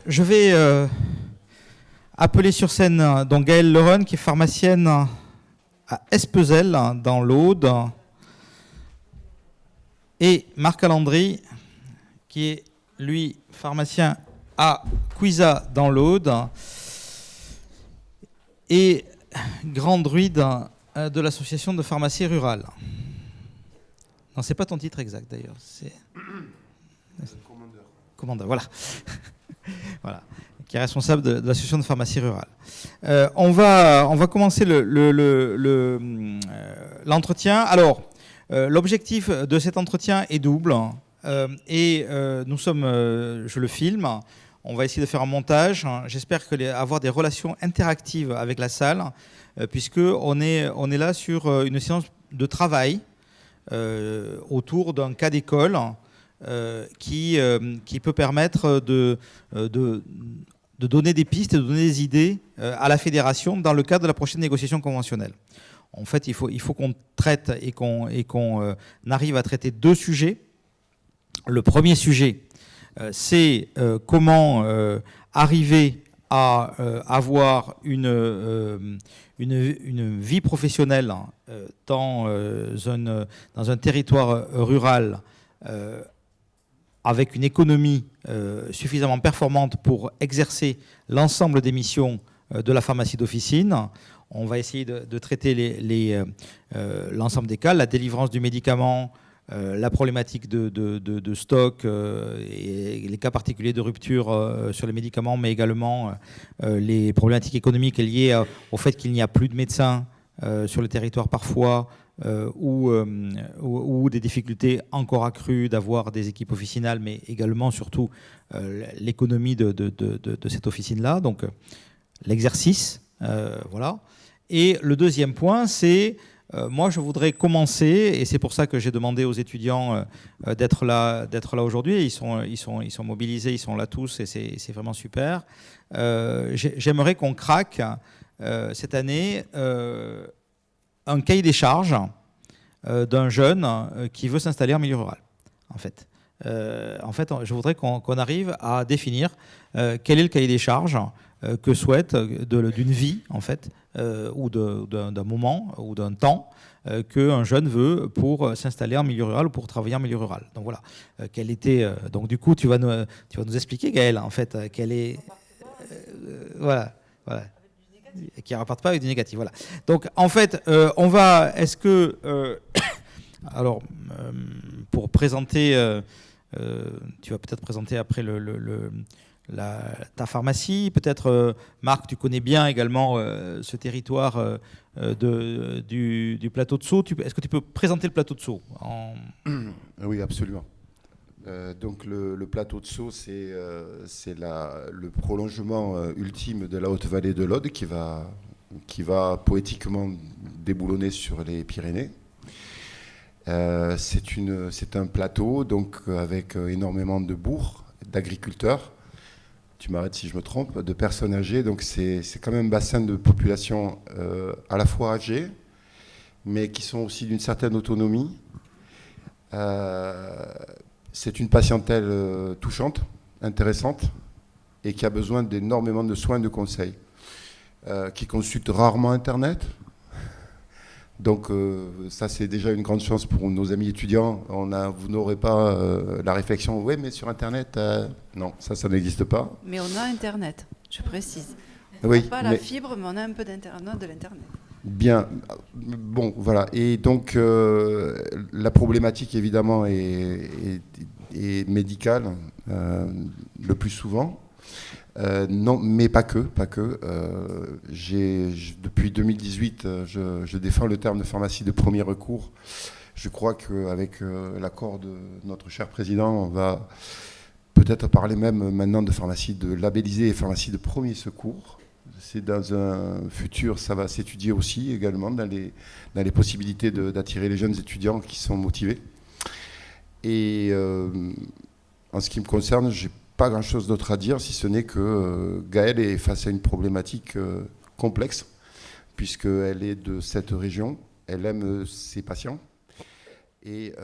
je vais appeler sur scène donc Gaëlle Leron, qui est pharmacienne à Espezel, dans l'Aude, et Marc Alandry, qui est, lui, pharmacien à Cuisa, dans l'Aude, et grand druide de l'association de pharmacie rurale. Non, c'est pas ton titre exact, d'ailleurs. C'est... Commandeur, voilà. Voilà, qui est responsable de l'association de pharmacie rurale. On va commencer l'entretien. Alors, l'objectif de cet entretien est double. Nous sommes, je le filme. On va essayer de faire un montage. J'espère avoir des relations interactives avec la salle, puisqu'on est là sur une séance de travail autour d'un cas d'école qui peut permettre de donner des pistes et de donner des idées à la fédération dans le cadre de la prochaine négociation conventionnelle. En fait, il faut qu'on traite et qu'on arrive à traiter deux sujets. Le premier sujet, c'est comment arriver à avoir une vie professionnelle dans un territoire rural avec une économie suffisamment performante pour exercer l'ensemble des missions de la pharmacie d'officine. On va essayer de traiter l'ensemble des cas, la délivrance du médicament, la problématique de stock et les cas particuliers de rupture sur les médicaments, mais également les problématiques économiques liées au fait qu'il n'y a plus de médecins sur le territoire parfois, ou des difficultés encore accrues d'avoir des équipes officinales, mais également surtout l'économie de cette officine-là, donc l'exercice, voilà. Et le deuxième point, c'est moi, je voudrais commencer, et c'est pour ça que j'ai demandé aux étudiants d'être là aujourd'hui. Ils sont mobilisés, ils sont là tous, et c'est vraiment super. J'aimerais qu'on craque cette année un cahier des charges d'un jeune qui veut s'installer en milieu rural, en fait. Je voudrais qu'on arrive à définir quel est le cahier des charges que souhaite d'une vie, en fait, ou d'un moment ou d'un temps qu'un jeune veut pour s'installer en milieu rural ou pour travailler en milieu rural. Donc voilà, donc du coup, tu vas nous expliquer, Gaëlle, en fait, quelle est... voilà. Qui ne repartent pas avec du négatif. Voilà. Donc, en fait, est-ce que... pour présenter... tu vas peut-être présenter après ta pharmacie. Peut-être, Marc, tu connais bien également ce territoire du plateau de Sceaux. Est-ce que tu peux présenter le plateau de Sceaux Oui, absolument. Donc le plateau de Sceaux, c'est le prolongement ultime de la haute vallée de l'Aude qui va poétiquement déboulonner sur les Pyrénées. C'est un plateau donc avec énormément de bourgs, d'agriculteurs. Tu m'arrêtes si je me trompe, de personnes âgées. Donc c'est quand même un bassin de population à la fois âgée, mais qui sont aussi d'une certaine autonomie. C'est une patientèle touchante, intéressante, et qui a besoin d'énormément de soins, de conseils, qui consulte rarement Internet. Donc ça, c'est déjà une grande chance pour nos amis étudiants. Vous n'aurez pas la réflexion, oui, mais sur Internet, non, ça n'existe pas. Mais on a Internet, je précise. Oui, on n'a pas la fibre, mais on a un peu d'Internet, de l'Internet. Bien, bon, voilà. Et donc, la problématique, évidemment, est médicale, le plus souvent. Non, mais pas que. Depuis 2018, je défends le terme de pharmacie de premier recours. Je crois qu'avec l'accord de notre cher président, on va peut-être parler même maintenant de pharmacie de labellisée et pharmacie de premier secours. C'est dans un futur, ça va s'étudier aussi également dans les possibilités d'attirer les jeunes étudiants qui sont motivés. Et en ce qui me concerne, j'ai pas grand-chose d'autre à dire, si ce n'est que Gaëlle est face à une problématique complexe, puisqu'elle est de cette région, elle aime ses patients, et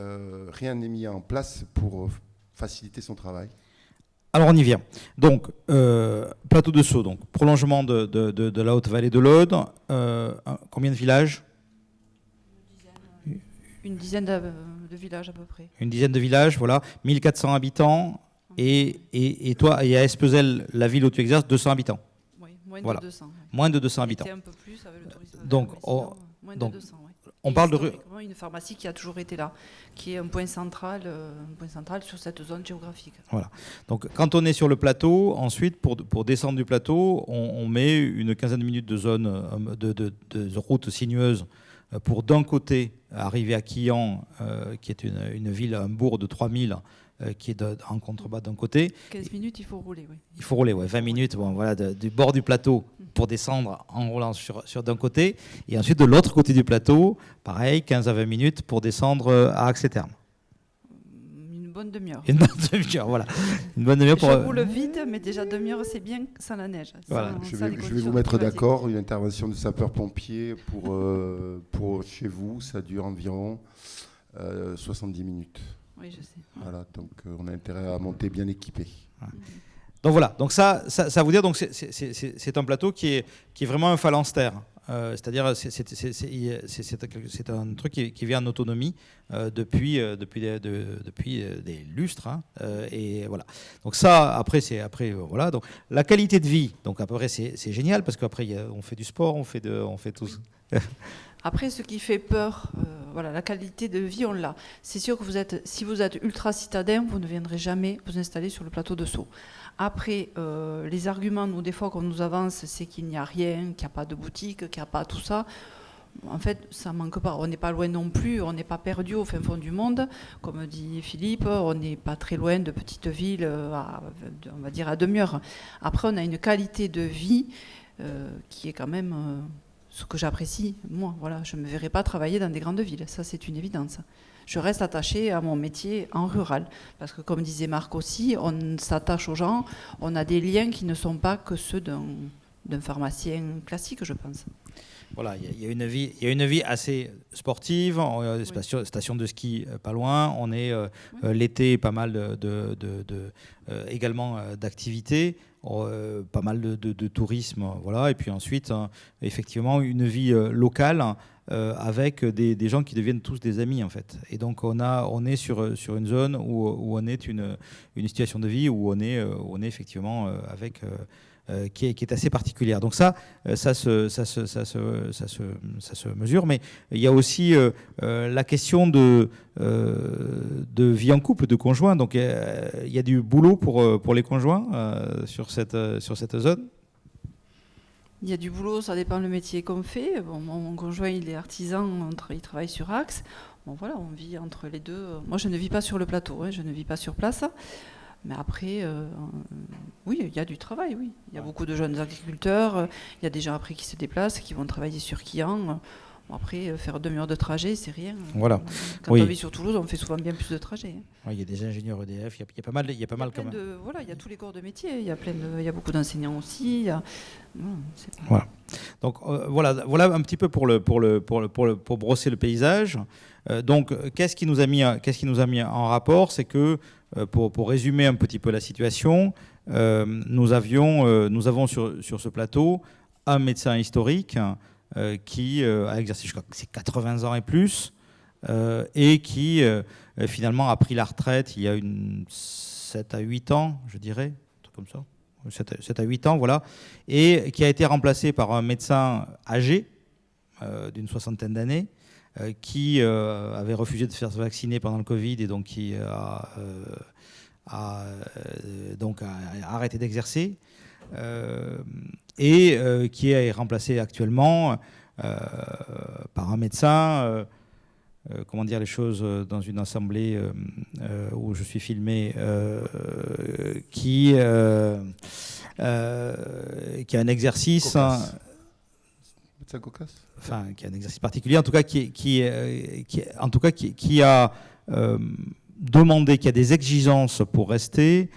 rien n'est mis en place pour faciliter son travail. Alors on y vient. Donc, plateau de Sceaux, donc prolongement de la haute vallée de l'Aude. Combien de villages? Une dizaine de villages à peu près. Une dizaine de villages, voilà. 1400 habitants. Et toi, et à Espezel, la ville où tu exerces, 200 habitants. Oui, moins Voilà. de 200. Ouais. Moins de 200 habitants. C'était un peu plus avec le tourisme. Donc, mais sinon, moins donc, de 200. Ouais. On Et parle de historiquement, une pharmacie qui a toujours été là, qui est un point central sur cette zone géographique. Voilà. Donc, quand on est sur le plateau, ensuite, pour descendre du plateau, on met une quinzaine de minutes de zone de route sinueuse pour d'un côté arriver à Quillan, qui est une ville, un bourg de 3000, qui est en contrebas d'un côté. 15 minutes, il faut rouler, oui. Il faut rouler, ouais, 20 minutes, bon, voilà, du bord du plateau pour descendre en roulant sur d'un côté. Et ensuite, de l'autre côté du plateau, pareil, 15 à 20 minutes pour descendre à Axes-et-Thermes. Une bonne demi-heure. Une bonne demi-heure, voilà. Une bonne demi-heure pour... Je roule vite, mais déjà demi-heure, c'est bien sans la neige. Voilà. Sans Je les vais vous conditions mettre climatiques. d'accord. Une intervention de sapeur-pompier pour chez vous, ça dure environ 70 minutes. Oui, je sais. Voilà, donc on a intérêt à monter bien équipé. Donc voilà, donc ça vous dire, donc c'est un plateau qui est vraiment un phalanstère. C'est-à-dire c'est un truc qui vient en autonomie depuis des lustres, hein, et voilà. Donc ça après voilà, donc la qualité de vie, donc après c'est génial parce qu'après on fait du sport, on fait tout. Après, ce qui fait peur, voilà, la qualité de vie, on l'a. C'est sûr que si vous êtes ultra citadin, vous ne viendrez jamais vous installer sur le plateau de Sceaux. Après, les arguments, nous, des fois, qu'on nous avance, c'est qu'il n'y a rien, qu'il n'y a pas de boutique, qu'il n'y a pas tout ça. En fait, ça manque pas. On n'est pas loin non plus, on n'est pas perdu au fin fond du monde. Comme dit Philippe, on n'est pas très loin de petites villes, on va dire à demi-heure. Après, on a une qualité de vie qui est quand même... ce que j'apprécie, moi, voilà, je ne me verrai pas travailler dans des grandes villes, ça c'est une évidence. Je reste attachée à mon métier en rural, parce que comme disait Marc aussi, on s'attache aux gens, on a des liens qui ne sont pas que ceux d'un pharmacien classique, je pense. Voilà, il y a une vie assez sportive, station de ski pas loin, on est l'été pas mal également d'activités, pas mal de tourisme, voilà, et puis ensuite effectivement une vie locale avec des gens qui deviennent tous des amis en fait. Et donc on est sur une zone où on est une situation de vie où on est effectivement avec qui est assez particulière. Donc ça se mesure, mais il y a aussi la question de vie en couple, de conjoint. Donc il y a du boulot pour les conjoints sur cette zone. Il y a du boulot, ça dépend le métier qu'on fait. Bon, mon conjoint, il est artisan, il travaille sur Axe. Bon voilà, on vit entre les deux. Moi, je ne vis pas sur le plateau, hein, je ne vis pas sur place. Mais après, oui, il y a du travail, oui. Il y a beaucoup de jeunes agriculteurs, il y a des gens après qui se déplacent, qui vont travailler sur Quillan. Bon, après, faire demi-heure de trajet, c'est rien. Voilà. Quand Oui. on vit sur Toulouse, on fait souvent bien plus de trajets. Ouais, il y a des ingénieurs EDF, il y a pas mal quand même. Voilà, il y a tous les corps de métier, il y a beaucoup d'enseignants aussi. Voilà. Donc voilà un petit peu pour brosser le paysage. Donc qu'est-ce qui nous a mis en rapport, c'est que pour résumer un petit peu la situation, nous avons sur ce plateau un médecin historique qui a exercé, je crois que c'est 80 ans et plus, et qui finalement a pris la retraite il y a 7 à 8 ans, je dirais, un truc comme ça. 7 à 8 ans, voilà, et qui a été remplacé par un médecin âgé d'une soixantaine d'années qui avait refusé de se faire vacciner pendant le Covid et donc qui a arrêté d'exercer et qui est remplacé actuellement par un médecin, comment dire les choses, dans une assemblée où je suis filmé, qui a un exercice... Médecin cocasse. Enfin, qui a un exercice particulier, en tout cas qui a demandé, qui a des exigences pour rester,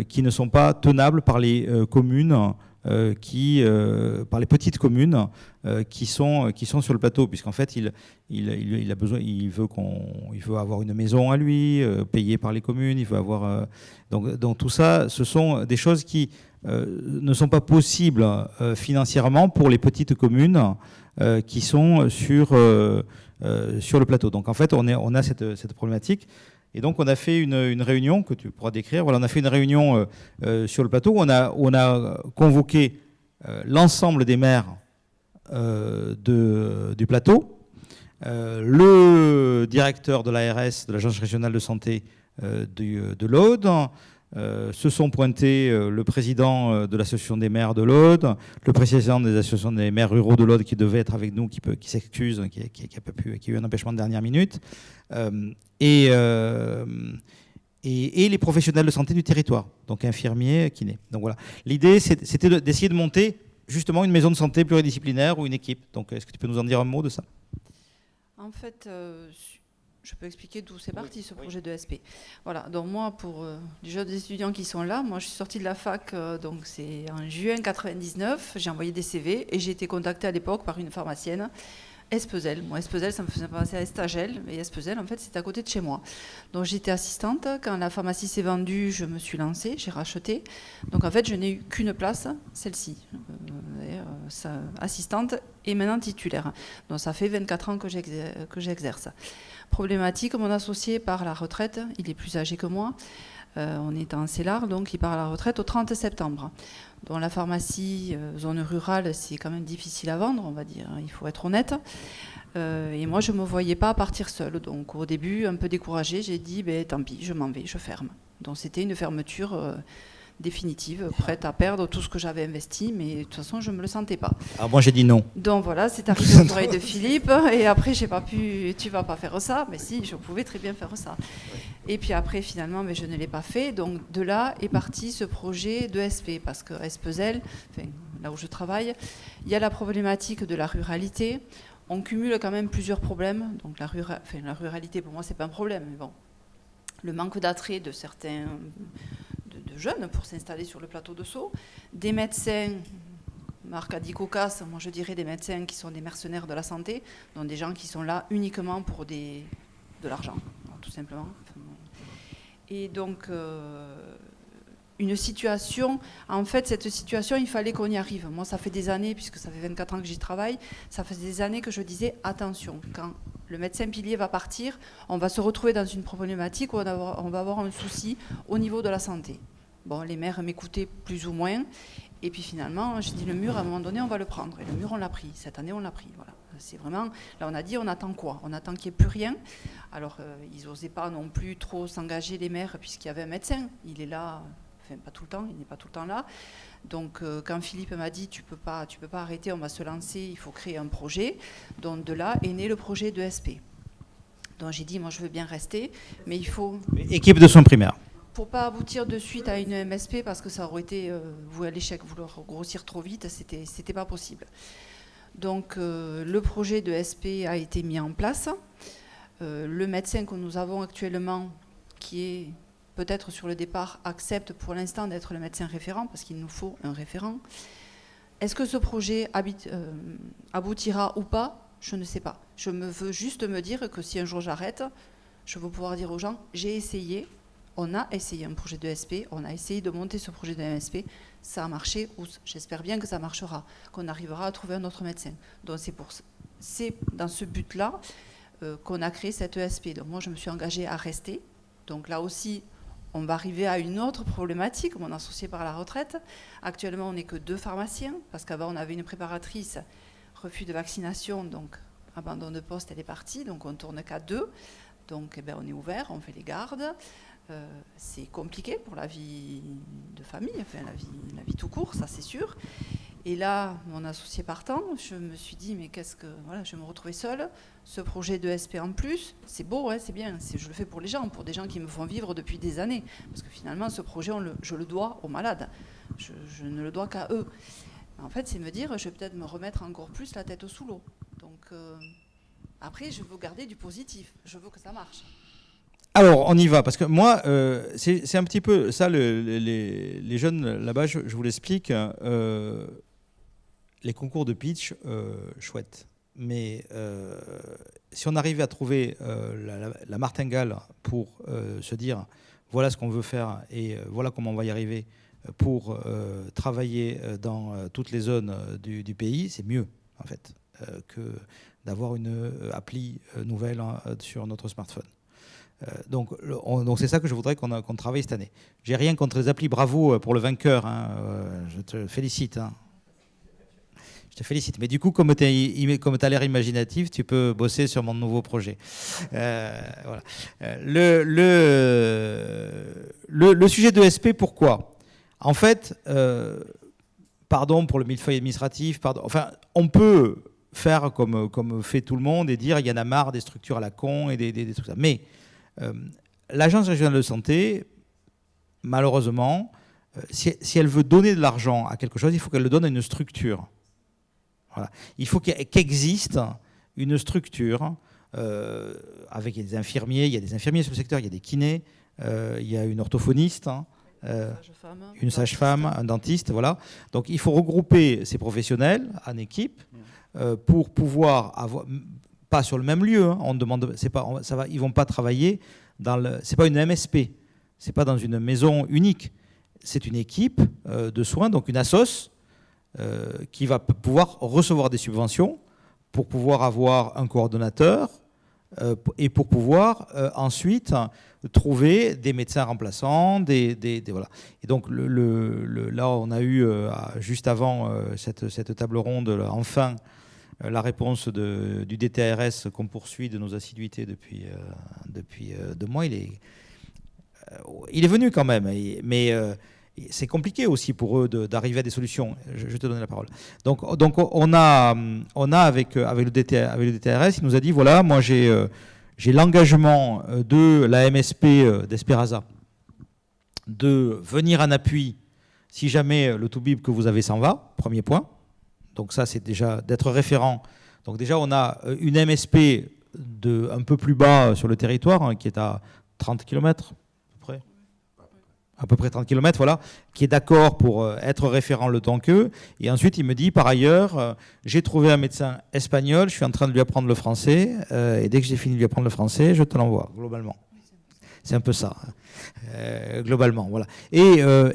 qui ne sont pas tenables par les communes par les petites communes qui sont sur le plateau, puisqu'en fait il a besoin, il veut avoir une maison à lui, payée par les communes, il veut avoir donc tout ça, ce sont des choses qui ne sont pas possibles financièrement pour les petites communes qui sont sur le plateau. Donc en fait on a cette problématique. Et donc on a fait une réunion que tu pourras décrire. Voilà, on a fait une réunion sur le plateau où on a convoqué l'ensemble des maires du plateau, le directeur de l'ARS, de l'Agence régionale de santé de l'Aude. Se sont pointés le président de l'association des maires de l'Aude, le président des associations des maires ruraux de l'Aude qui devait être avec nous, qui s'excuse, qui a eu un empêchement de dernière minute, et les professionnels de santé du territoire, donc infirmiers, kinés. Donc voilà. L'idée, c'était d'essayer de monter justement une maison de santé pluridisciplinaire ou une équipe. Donc est-ce que tu peux nous en dire un mot de ça? En fait, je peux expliquer d'où c'est parti ce projet de SP. Voilà, donc moi, pour les jeunes étudiants qui sont là, moi je suis sortie de la fac, donc c'est en juin 99, j'ai envoyé des CV et j'ai été contactée à l'époque par une pharmacienne, Espezel. Moi, Espezel, ça me faisait penser à Estagel, mais Espezel, en fait, c'était à côté de chez moi. Donc j'étais assistante. Quand la pharmacie s'est vendue, je me suis lancée, j'ai racheté. Donc en fait, je n'ai eu qu'une place, celle-ci, assistante et maintenant titulaire. Donc ça fait 24 ans que j'exerce. Problématique, mon associé part à la retraite, il est plus âgé que moi. On est en CELAR, donc il part à la retraite au 30 septembre. Dans la pharmacie, zone rurale, c'est quand même difficile à vendre, on va dire, il faut être honnête. Et moi, je ne me voyais pas partir seule. Donc au début, un peu découragée, j'ai dit, tant pis, je m'en vais, je ferme. Donc c'était une fermeture définitive, prête à perdre tout ce que j'avais investi, mais de toute façon, je ne me le sentais pas. Alors moi, j'ai dit non. Donc voilà, c'est arrivé aux oreilles de Philippe, et après, j'ai pas pu, tu vas pas faire ça, mais si, je pouvais très bien faire ça. Et puis après, finalement, mais je ne l'ai pas fait. Donc de là est parti ce projet de SP, parce que Espezel, là où je travaille, il y a la problématique de la ruralité. On cumule quand même plusieurs problèmes. Donc la ruralité, pour moi, c'est pas un problème, mais bon, le manque d'attrait de certains de jeunes pour s'installer sur le plateau de Sceaux, des médecins, Marc a dit cocasse, moi je dirais des médecins qui sont des mercenaires de la santé, donc des gens qui sont là uniquement pour de l'argent, tout simplement. Et donc, une situation, en fait, cette situation, il fallait qu'on y arrive. Moi, ça fait des années, puisque ça fait 24 ans que j'y travaille, ça fait des années que je disais, attention, quand le médecin pilier va partir, on va se retrouver dans une problématique où on va avoir un souci au niveau de la santé. Bon, les maires m'écoutaient plus ou moins, et puis finalement, j'ai dit, le mur, à un moment donné, on va le prendre. Et le mur, on l'a pris. Cette année, on l'a pris, voilà. C'est vraiment, là on a dit on attend quoi? On attend qu'il n'y ait plus rien. Alors ils n'osaient pas non plus trop s'engager les maires puisqu'il y avait un médecin. Il est là, enfin pas tout le temps, il n'est pas tout le temps là. Donc quand Philippe m'a dit tu peux pas arrêter, on va se lancer, il faut créer un projet. Donc de là est né le projet de SP. Donc j'ai dit moi je veux bien rester, mais il faut... Équipe de soins primaires. Pour pas aboutir de suite à une MSP parce que ça aurait été voué à l'échec, vouloir grossir trop vite, c'était pas possible. Donc le projet de SP a été mis en place. Le médecin que nous avons actuellement, qui est peut-être sur le départ, accepte pour l'instant d'être le médecin référent, parce qu'il nous faut un référent. Est-ce que ce projet aboutira ou pas? Je ne sais pas. Je veux juste me dire que si un jour j'arrête, je veux pouvoir dire aux gens, j'ai essayé, on a essayé un projet de SP, on a essayé de monter ce projet de MSP, ça a marché, ou j'espère bien que ça marchera, qu'on arrivera à trouver un autre médecin. Donc c'est dans ce but-là qu'on a créé cette ESP. Donc moi je me suis engagée à rester. Donc là aussi, on va arriver à une autre problématique, mon associé par la retraite. Actuellement, on n'est que 2 pharmaciens, parce qu'avant on avait une préparatrice, refus de vaccination, donc abandon de poste, elle est partie, donc on tourne qu'à 2. Donc on est ouvert, on fait les gardes. C'est compliqué pour la vie de famille, enfin la vie tout court, ça c'est sûr. Et là, mon associé partant, je me suis dit, mais voilà, je vais me retrouver seule. Ce projet de SP en plus, c'est beau, hein, c'est bien, je le fais pour les gens, pour des gens qui me font vivre depuis des années. Parce que finalement, ce projet, je le dois aux malades. Je ne le dois qu'à eux. En fait, c'est me dire, je vais peut-être me remettre encore plus la tête sous l'eau. Donc, après, je veux garder du positif. Je veux que ça marche. Alors, on y va, parce que moi, c'est un petit peu ça, les jeunes là-bas, je vous l'explique, les concours de pitch, chouette. Mais si on arrivait à trouver la martingale pour se dire, voilà ce qu'on veut faire et voilà comment on va y arriver pour travailler dans toutes les zones du pays, c'est mieux, en fait, que d'avoir une appli nouvelle sur notre smartphone. Donc c'est ça que je voudrais qu'on travaille cette année. J'ai rien contre les applis, bravo pour le vainqueur, hein, je te félicite. Hein. Je te félicite. Mais du coup, comme tu as l'air imaginatif, tu peux bosser sur mon nouveau projet. Voilà. Le sujet de SP, pourquoi ? En fait, pardon pour le millefeuille administratif, enfin, on peut faire comme fait tout le monde et dire il y en a marre des structures à la con et des trucs comme ça. Mais l'Agence régionale de santé, malheureusement, si elle veut donner de l'argent à quelque chose, il faut qu'elle le donne à une structure. Voilà. Il faut qu'existe une structure avec des infirmiers, il y a des infirmiers sur le secteur, il y a des kinés, il y a une orthophoniste, une sage-femme, un dentiste, voilà. Donc il faut regrouper ces professionnels en équipe pour pouvoir avoir, pas sur le même lieu, hein, on demande, c'est pas, ça va, ils vont pas travailler c'est pas une MSP, c'est pas dans une maison unique, c'est une équipe de soins, donc une assoce. Qui va pouvoir recevoir des subventions pour pouvoir avoir un coordonnateur et pour pouvoir ensuite trouver des médecins remplaçants, voilà. Et donc là, on a eu juste avant cette table ronde, enfin, la réponse du DTRS qu'on poursuit de nos assiduités depuis 2 mois. Il est venu quand même, mais c'est compliqué aussi pour eux d'arriver à des solutions. Je te donne la parole. Donc on a avec le DTRS, il nous a dit voilà, moi j'ai l'engagement de la MSP d'Esperaza de venir en appui si jamais le Toubib que vous avez s'en va, premier point. Donc ça, c'est déjà d'être référent. Donc déjà, on a une MSP un peu plus bas sur le territoire, hein, qui est à 30 km à peu près 30 km, voilà, qui est d'accord pour être référent le temps qu'eux. Et ensuite, il me dit, par ailleurs, j'ai trouvé un médecin espagnol, je suis en train de lui apprendre le français, et dès que j'ai fini de lui apprendre le français, je te l'envoie, globalement. C'est un peu ça, globalement, voilà. Et le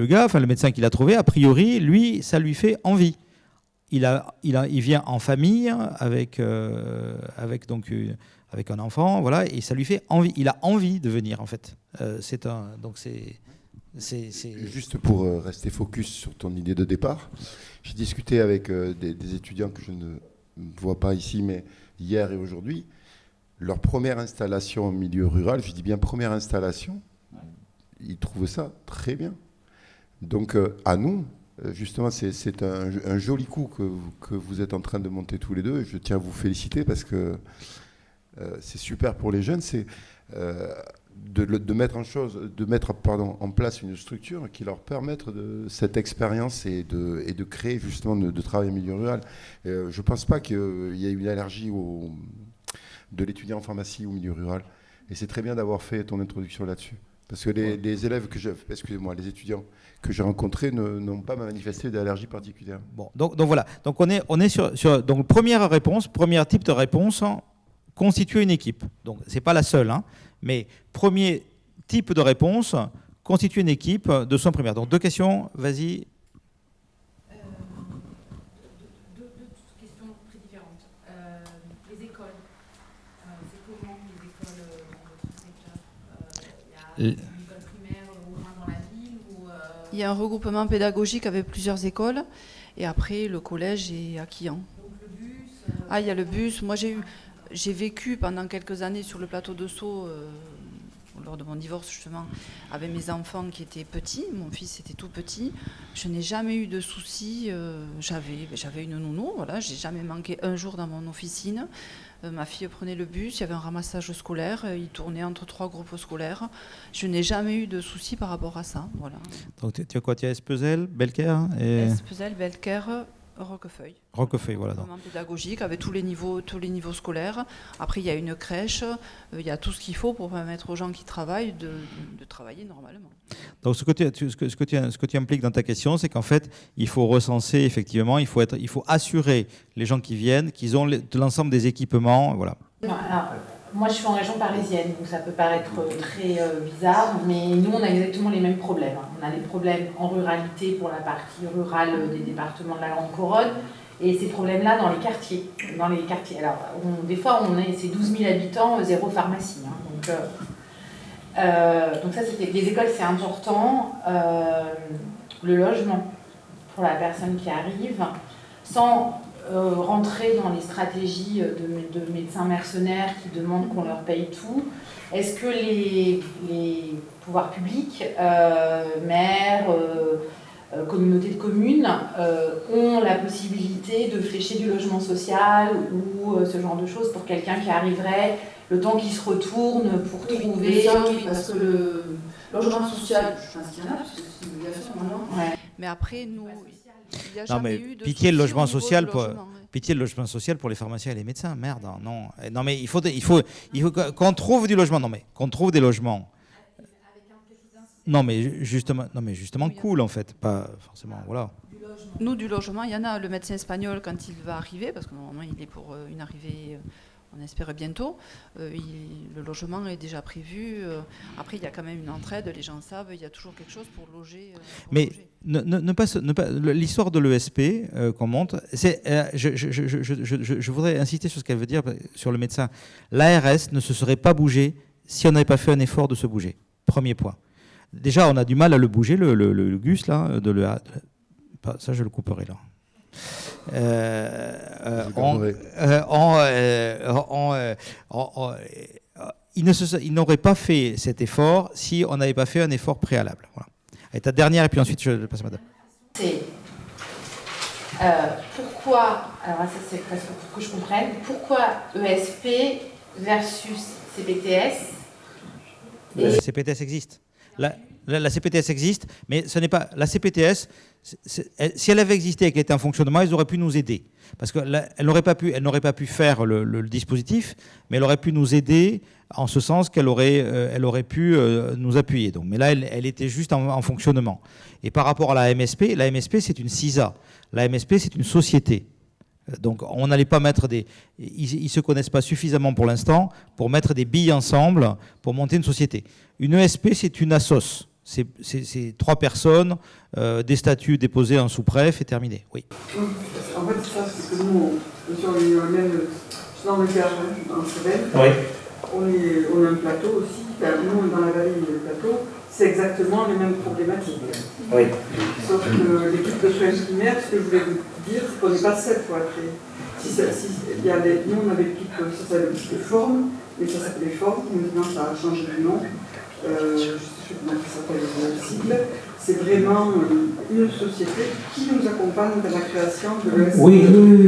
gars, enfin le médecin qu'il a trouvé, a priori, lui, ça lui fait envie. Il vient en famille avec un enfant, voilà, et ça lui fait envie. Il a envie de venir, en fait. Juste pour rester focus sur ton idée de départ, j'ai discuté avec des étudiants que je ne vois pas ici, mais hier et aujourd'hui. Leur première installation au milieu rural, je dis bien première installation, ils trouvent ça très bien. Donc à nous, justement, c'est un joli coup que vous êtes en train de monter tous les deux. Et je tiens à vous féliciter parce que c'est super pour les jeunes. C'est de mettre en place une structure qui leur permette de cette expérience et de créer justement de travail au milieu rural. Je ne pense pas qu'il y ait une allergie de l'étudiant en pharmacie au milieu rural. Et c'est très bien d'avoir fait ton introduction là-dessus. Parce que les élèves les étudiants que j'ai rencontrés n'ont pas manifesté d'allergie particulière. Bon, donc voilà. Donc on est sur donc premier type de réponse, constituer une équipe. Donc c'est pas la seule, hein, mais premier type de réponse, constituer une équipe de soins primaires. Donc 2 questions, vas-y. Deux questions très différentes. Les écoles. C'est comment les écoles dans votre secteur Il y a une école primaire au moins dans la ville ou Il y a un regroupement pédagogique avec plusieurs écoles. Et après, le collège est à Quillan. Donc le bus il y a le bus. Moi, j'ai vécu pendant quelques années sur le plateau de Sceaux, lors de mon divorce justement, avec mes enfants qui étaient petits. Mon fils était tout petit. Je n'ai jamais eu de soucis. J'avais une nounou, voilà. J'ai jamais manqué un jour dans mon officine. Ma fille prenait le bus, il y avait un ramassage scolaire, il tournait entre 3 groupes scolaires. Je n'ai jamais eu de soucis par rapport à ça. Voilà. Donc tu as quoi? Tu as Espezel, Belcaire Espezel, Belcaire, Roquefeuille. Roquefeuille, voilà. Donc. Vraiment pédagogique, avec tous les niveaux scolaires. Après, il y a une crèche, il y a tout ce qu'il faut pour permettre aux gens qui travaillent de travailler normalement. Donc, ce que tu impliques dans ta question, c'est qu'en fait, il faut recenser, effectivement, il faut assurer les gens qui viennent qu'ils ont l'ensemble des équipements. Voilà. Alors, moi, je suis en région parisienne, donc ça peut paraître très bizarre, mais nous, on a exactement les mêmes problèmes. On a des problèmes en ruralité pour la partie rurale des départements de la Grande Couronne, et ces problèmes-là dans les quartiers. Alors, des fois, c'est 12 000 habitants, 0 pharmacie. Hein, donc ça, c'était les écoles, c'est important. Le logement pour la personne qui arrive, sans rentrer dans les stratégies de médecins mercenaires qui demandent qu'on leur paye tout. Est-ce que les pouvoirs publics, maires, communautés de communes, ont la possibilité de flécher du logement social ou ce genre de choses pour quelqu'un qui arriverait, le temps qu'il se retourne pour trouver... Oui, parce que le logement social, je pense qu'il y en a, parce que c'est une obligation maintenant. Ouais. Mais après, nous... Il y a jamais eu de pitié le logement souci au niveau social du pour logement, ouais. pitié le logement social pour les pharmaciens et les médecins. Merde, non. Non mais il faut qu'on trouve du logement. Non mais qu'on trouve des logements. Non mais justement Oui, cool en fait, pas forcément voilà. Nous, du logement, il y en a. Le médecin espagnol, quand il va arriver, parce que normalement, il est pour une arrivée, on espère bientôt, le logement est déjà prévu. Après, il y a quand même une entraide, les gens savent, il y a toujours quelque chose pour loger. Mais ne pas l'histoire de l'ESP qu'on monte, c'est, je voudrais insister sur ce qu'elle veut dire sur le médecin. L'ARS ne se serait pas bougé si on n'avait pas fait un effort de se bouger. Premier point. Déjà, on a du mal à le bouger, le GUS, là, ça je le couperai là. Il n'aurait pas fait cet effort si on n'avait pas fait un effort préalable. Voilà. Et ta dernière, et puis ensuite je passe à madame. C'est pourquoi, alors ça c'est presque pour que je comprenne, pourquoi ESP versus CPTS La CPTS existe. La CPTS existe, mais ce n'est pas la CPTS. Si elle avait existé et qu'elle était en fonctionnement, ils auraient pu nous aider. Parce qu'elle n'aurait pas pu faire le dispositif, mais elle aurait pu nous aider en ce sens qu'elle aurait pu nous appuyer. Donc, mais là, elle était juste en fonctionnement. Et par rapport à la MSP c'est une CISA. La MSP, c'est une société. Donc on n'allait pas mettre ils ne se connaissent pas suffisamment pour l'instant pour mettre des billes ensemble pour monter une société. Une ESP, c'est une assoce. C'est 3 personnes, des statuts déposés en sous-préf et terminé. Oui. En fait, c'est ça, c'est que nous, sur les mêmes, dans le Gard, dans le Cévennes, Oui. on a un plateau aussi. Nous, dans la vallée, le plateau, c'est exactement les mêmes problématiques. Oui. Sauf que l'équipe de soins primaires, ce que je voulais vous dire, c'est qu'on n'est pas 7 pour créer. Nous, on avait l'équipe, ça s'appelle les formes, mais ça s'appelait les formes, maintenant ça a changé de nom. Je sais pas comment ça s'appelle le sigle. C'est vraiment une société qui nous accompagne dans la création de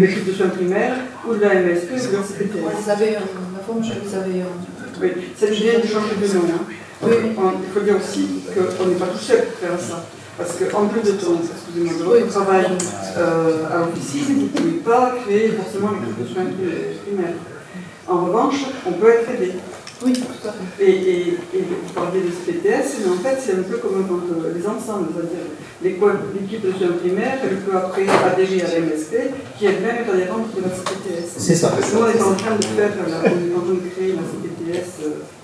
l'équipe de soins primaires ou de la MSP ou de la CPTS. Vous avez la forme, je les avais. Oui, ça vient de changer de nom. Hein. Oui. Il faut dire aussi qu'on n'est pas tout seul pour faire ça. Parce qu'en plus de ton travail à l'officine, vous ne pouvez pas créer forcément l'équipe de soins primaires. En revanche, on peut être aidé. Oui, tout à fait. Et vous parliez de CPTS, mais en fait, c'est un peu comme les ensembles. C'est-à-dire, l'équipe de soins primaires, elle peut après adhérer à l'MSP, qui elle-même est adhérente de la CPTS. C'est ça. Nous, on est en train de créer la CPTS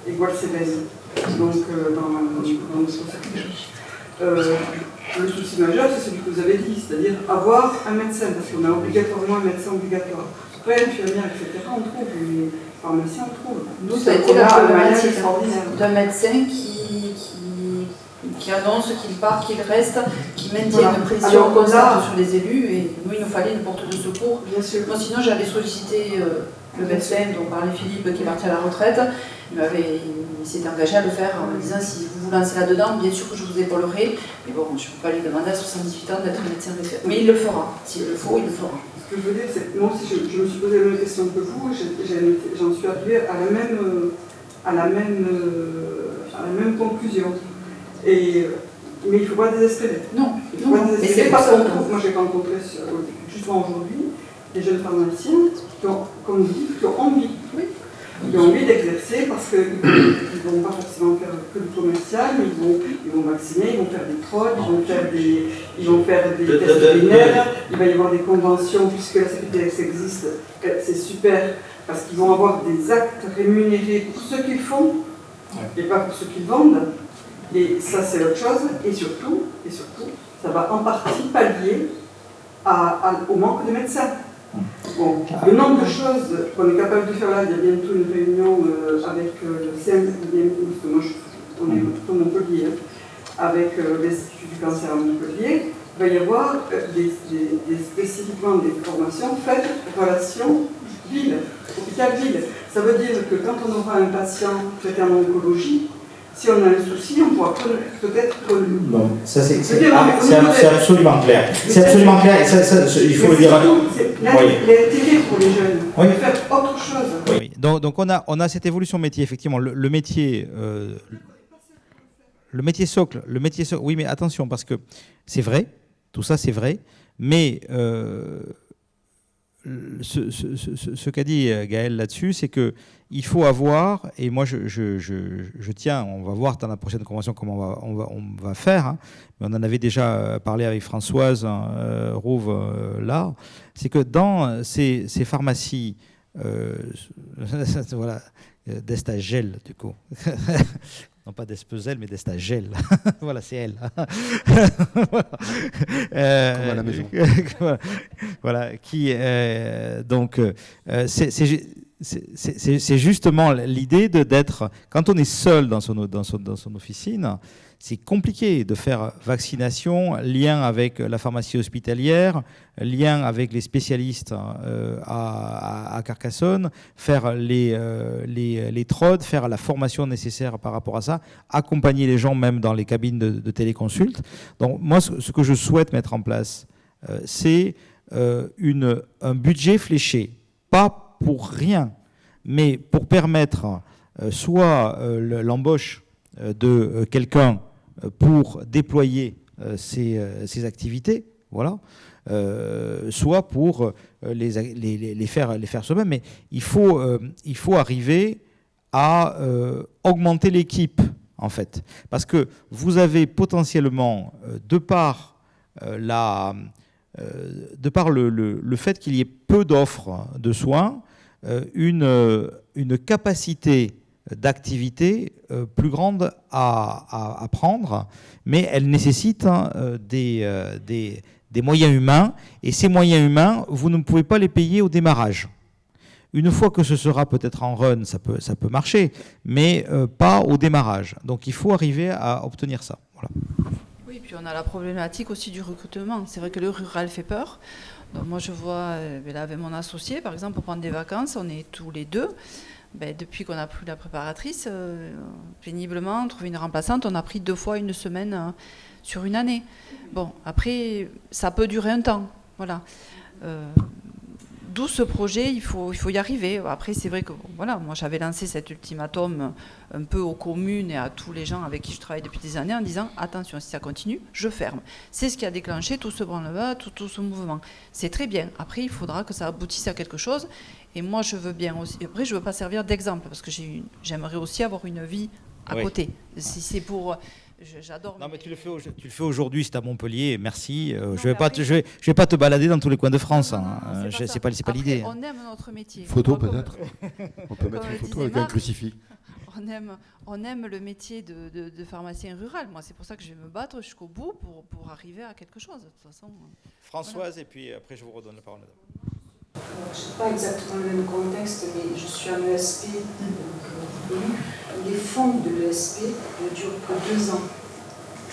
égale Cévennes. Donc, dans notre circuit. Le souci majeur, c'est celui que vous avez dit, c'est-à-dire avoir un médecin, parce qu'on a obligatoirement un médecin obligatoire. Après, infirmière, etc., on trouve, les pharmaciens, on trouve. Nous, ça a été la problématique d'un médecin qui annonce qu'il part, qu'il reste, qui maintient une pression constante sur les élus, et nous, il nous fallait une porte de secours. Bien sûr. Moi, sinon, j'avais sollicité le médecin dont parlait Philippe, qui est parti à la retraite. Il s'était engagé à le faire en me disant, si vous vous lancez là-dedans, bien sûr que je vous épaulerai. Mais bon, je ne peux pas lui demander à 78 ans d'être médecin référent. Mais il le fera. S'il le faut, il le fera. Ce que je veux dire, c'est que moi aussi, je me suis posé la même question que vous, j'en suis arrivée à la même conclusion. Mais il ne faut pas désespérer. Non, Il faut non. Mais c'est parce qu'on trouve, moi j'ai rencontré justement aujourd'hui des jeunes pharmaciens qui ont, comme vous dites, qui ont envie. Oui. Ils ont envie d'exercer parce qu'ils ne vont pas forcément faire que du commercial, mais ils vont vacciner, ils vont faire des trodes, ils vont faire des tests vétérinaires, il va y avoir des conventions, puisque la CPTS existe, c'est super, parce qu'ils vont avoir des actes rémunérés pour ce qu'ils font, et pas pour ce qu'ils vendent. Et ça, c'est autre chose. Et surtout, ça va en partie pallier au manque de médecins. Bon, le nombre de choses qu'on est capable de faire là, il y a bientôt une réunion avec le CM, parce que moi on est plutôt Montpellier, avec l'Institut du cancer à Montpellier, il va y avoir spécifiquement des formations faites en relation ville, hôpital-ville. Ça veut dire que quand on aura un patient traité en oncologie, si on a un souci, on pourra peut-être... Non, ça c'est absolument clair. C'est absolument clair, et ça, il faut le dire. L'intérêt pour les jeunes, on peut faire autre chose. Oui. Donc on a cette évolution métier, effectivement. Le métier socle, oui, mais attention, parce que c'est vrai, tout ça c'est vrai, mais ce qu'a dit Gaël là-dessus, c'est qu'il faut avoir, et moi je tiens, on va voir dans la prochaine convention comment on va faire, hein, mais on en avait déjà parlé avec Françoise Rouve là, c'est que dans ces pharmacies, voilà, d'Estagel du coup, non pas d'Espezel, mais d'Estagel. Voilà, c'est elle. Comme à la maison. Voilà, qui donc c'est justement l'idée d'être, quand on est seul dans son officine, c'est compliqué de faire vaccination, lien avec la pharmacie hospitalière, lien avec les spécialistes à Carcassonne, faire les TROD, faire la formation nécessaire par rapport à ça, accompagner les gens même dans les cabines de téléconsulte. Donc moi, ce que je souhaite mettre en place, c'est un budget fléché, pas pour rien, mais pour permettre soit l'embauche de quelqu'un pour déployer ces activités, voilà, soit pour les faire soi-même. Mais il faut arriver à augmenter l'équipe, en fait. Parce que vous avez potentiellement, de par le fait qu'il y ait peu d'offres de soins, une capacité d'activité plus grande à prendre, mais elle nécessite des moyens humains, et ces moyens humains, vous ne pouvez pas les payer au démarrage. Une fois que ce sera peut-être en run, ça peut marcher, mais pas au démarrage. Donc il faut arriver à obtenir ça. Voilà. Oui, puis on a la problématique aussi du recrutement. C'est vrai que le rural fait peur. Donc moi je vois, là, avec mon associé, par exemple, pour prendre des vacances, on est tous les deux. Depuis qu'on a pris la préparatrice, péniblement, trouver une remplaçante, on a pris 2 fois une semaine sur une année. Bon, après, ça peut durer un temps. Voilà. D'où ce projet, il faut y arriver. Après, c'est vrai que voilà, moi j'avais lancé cet ultimatum un peu aux communes et à tous les gens avec qui je travaille depuis des années en disant attention, si ça continue, je ferme. C'est ce qui a déclenché tout ce branle-bas, tout ce mouvement. C'est très bien. Après, il faudra que ça aboutisse à quelque chose. Et moi, je veux bien aussi. Après, je ne veux pas servir d'exemple parce que j'aimerais aussi avoir une vie à côté. Si c'est pour. J'adore. Non, mais tu le fais aujourd'hui, c'est à Montpellier. Merci. Je vais pas te balader dans tous les coins de France. C'est pas l'idée. On aime notre métier. Photo peut-être. On peut mettre une photo avec un crucifix. On aime le métier de pharmacien rural. Moi, c'est pour ça que je vais me battre jusqu'au bout pour arriver à quelque chose. De toute façon. Françoise, voilà. Et puis après, je vous redonne la parole. Je ne sais pas exactement le même contexte, mais je suis en ESP, donc les fonds de l'ESP ne durent que 2 ans.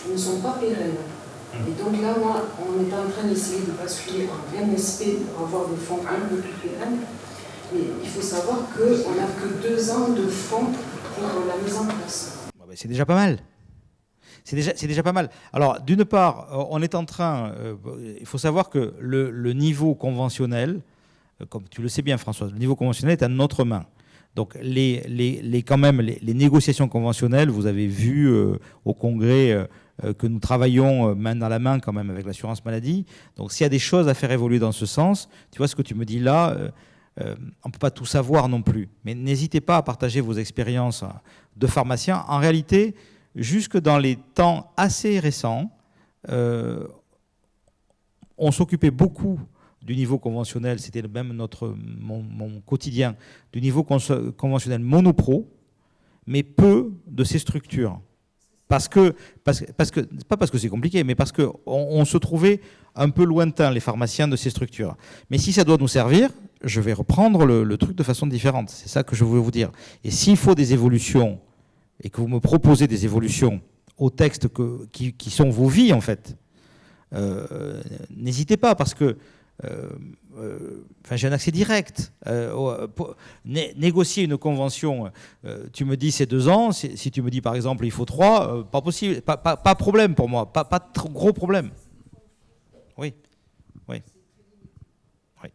Ils ne sont pas pérennes. Et donc là, moi, on est en train d'essayer de basculer en MSP pour avoir des fonds un peu plus pérennes. Mais il faut savoir qu'on n'a que 2 ans de fonds pour la mise en place. C'est déjà pas mal. C'est déjà pas mal. Alors, d'une part, on est en train... il faut savoir que le niveau conventionnel, comme tu le sais bien, Françoise, le niveau conventionnel est à notre main. Donc, quand même, les négociations conventionnelles, vous avez vu au Congrès que nous travaillons main dans la main quand même avec l'assurance maladie. Donc s'il y a des choses à faire évoluer dans ce sens, tu vois ce que tu me dis là, on ne peut pas tout savoir non plus. Mais n'hésitez pas à partager vos expériences de pharmacien. En réalité, jusque dans les temps assez récents, on s'occupait beaucoup du niveau conventionnel, c'était même mon quotidien, du niveau conventionnel monopro, mais peu de ces structures. Pas parce que c'est compliqué, mais parce qu'on se trouvait un peu lointain, les pharmaciens, de ces structures. Mais si ça doit nous servir, je vais reprendre le truc de façon différente. C'est ça que je voulais vous dire. Et s'il faut des évolutions, et que vous me proposez des évolutions aux textes qui sont vos vies, en fait, n'hésitez pas, parce que j'ai un accès direct. Négocier une convention, tu me dis c'est 2 ans, si tu me dis par exemple il faut 3, pas possible, pas problème pour moi, pas trop gros problème. Oui,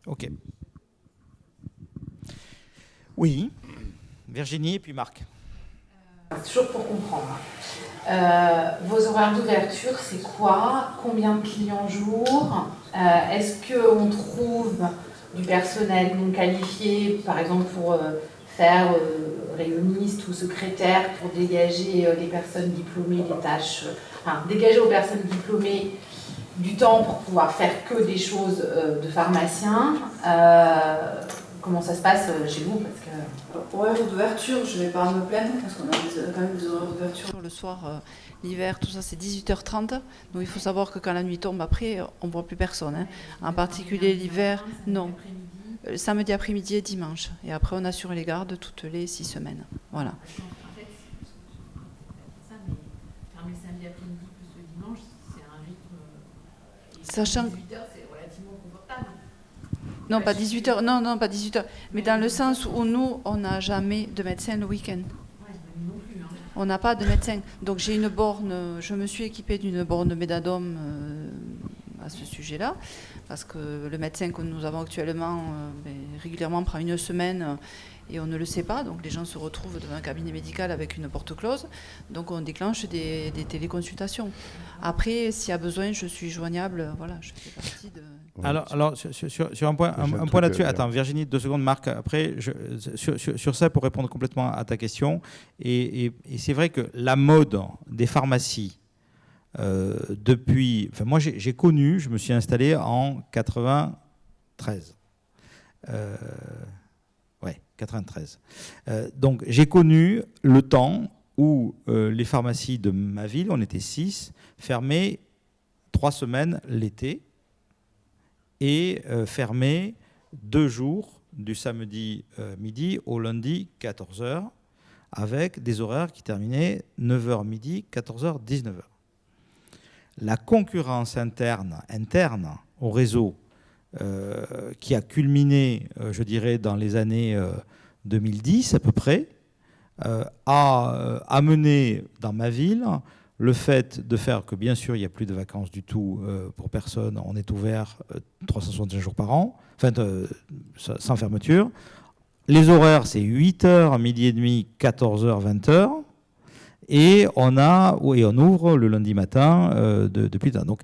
ok. Oui, Virginie et puis Marc. Toujours pour comprendre. Vos horaires d'ouverture, c'est quoi? Combien de clients jour? Est-ce qu'on trouve du personnel non qualifié, par exemple pour faire rayonniste ou secrétaire, pour dégager les personnes diplômées des tâches, dégager aux personnes diplômées du temps pour pouvoir faire que des choses de pharmacien? Comment ça se passe chez vous? Parce que... Horaire d'ouverture, je ne vais pas me plaindre parce qu'on a quand même des horaires d'ouverture. Le soir, l'hiver, tout ça, c'est 18h30. Donc il faut savoir que quand la nuit tombe, après, on ne voit plus personne. Hein. En particulier l'hiver, non. Samedi après-midi et dimanche. Et après, on assure les gardes toutes les 6 semaines. Voilà. En fait, ça, mais fermer le samedi après-midi plus le dimanche, c'est un rythme. Sachant 18h, c'est relativement confortable. Non, pas 18h. Non, pas 18h. Mais dans le sens où nous, on n'a jamais de médecin le week-end. On n'a pas de médecin. Donc j'ai une borne, je me suis équipée d'une borne Médadome à ce sujet-là, parce que le médecin que nous avons actuellement régulièrement prend 1 semaine et on ne le sait pas. Donc les gens se retrouvent devant un cabinet médical avec une porte close. Donc on déclenche des téléconsultations. Après, s'il y a besoin, je suis joignable. Voilà, je fais partie de... Alors sur un point là-dessus, attends, Virginie, 2 secondes, Marc, après, sur ça, pour répondre complètement à ta question, et c'est vrai que la mode des pharmacies, depuis... moi, j'ai connu, je me suis installé en 93. 93. Donc, j'ai connu le temps où les pharmacies de ma ville, on était 6, fermaient 3 semaines l'été, et fermé 2 jours, du samedi midi au lundi 14h, avec des horaires qui terminaient 9h midi, 14h, 19h. La concurrence interne au réseau, qui a culminé, je dirais, dans les années 2010 à peu près, a amené dans ma ville le fait de faire que, bien sûr, il n'y a plus de vacances du tout pour personne. On est ouvert 365 jours par an, sans fermeture. Les horaires, c'est 8h, midi et demi, 14h, 20h. Et on ouvre le lundi matin depuis là. Donc,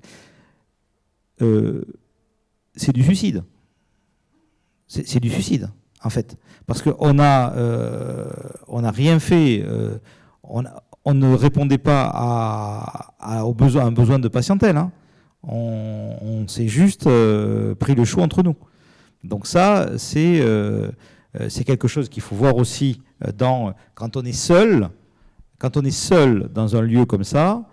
c'est du suicide. C'est du suicide, en fait. Parce qu'on n'a rien fait. On ne répondait pas à un besoin de patientèle. Hein. On s'est juste pris le chou entre nous. Donc ça, c'est quelque chose qu'il faut voir aussi quand on est seul. Quand on est seul dans un lieu comme ça,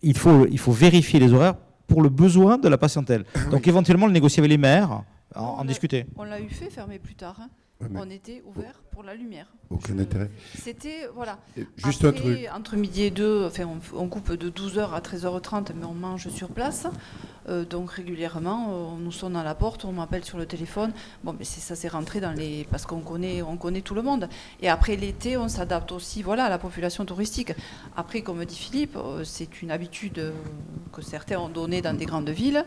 il faut vérifier les horaires pour le besoin de la patientèle. Donc éventuellement, le négocier avec les maires, en discuter. On l'a eu fait fermer plus tard. Hein. On était ouvert pour la lumière. Aucun intérêt. C'était, voilà. Juste après, un truc. Entre midi et 2, on coupe de 12h à 13h30, mais on mange sur place. Donc régulièrement, on nous sonne à la porte, on m'appelle sur le téléphone. Bon, mais ça s'est rentré parce qu'on connaît tout le monde. Et après l'été, on s'adapte aussi, à la population touristique. Après, comme dit Philippe, c'est une habitude que certains ont donnée dans des grandes villes.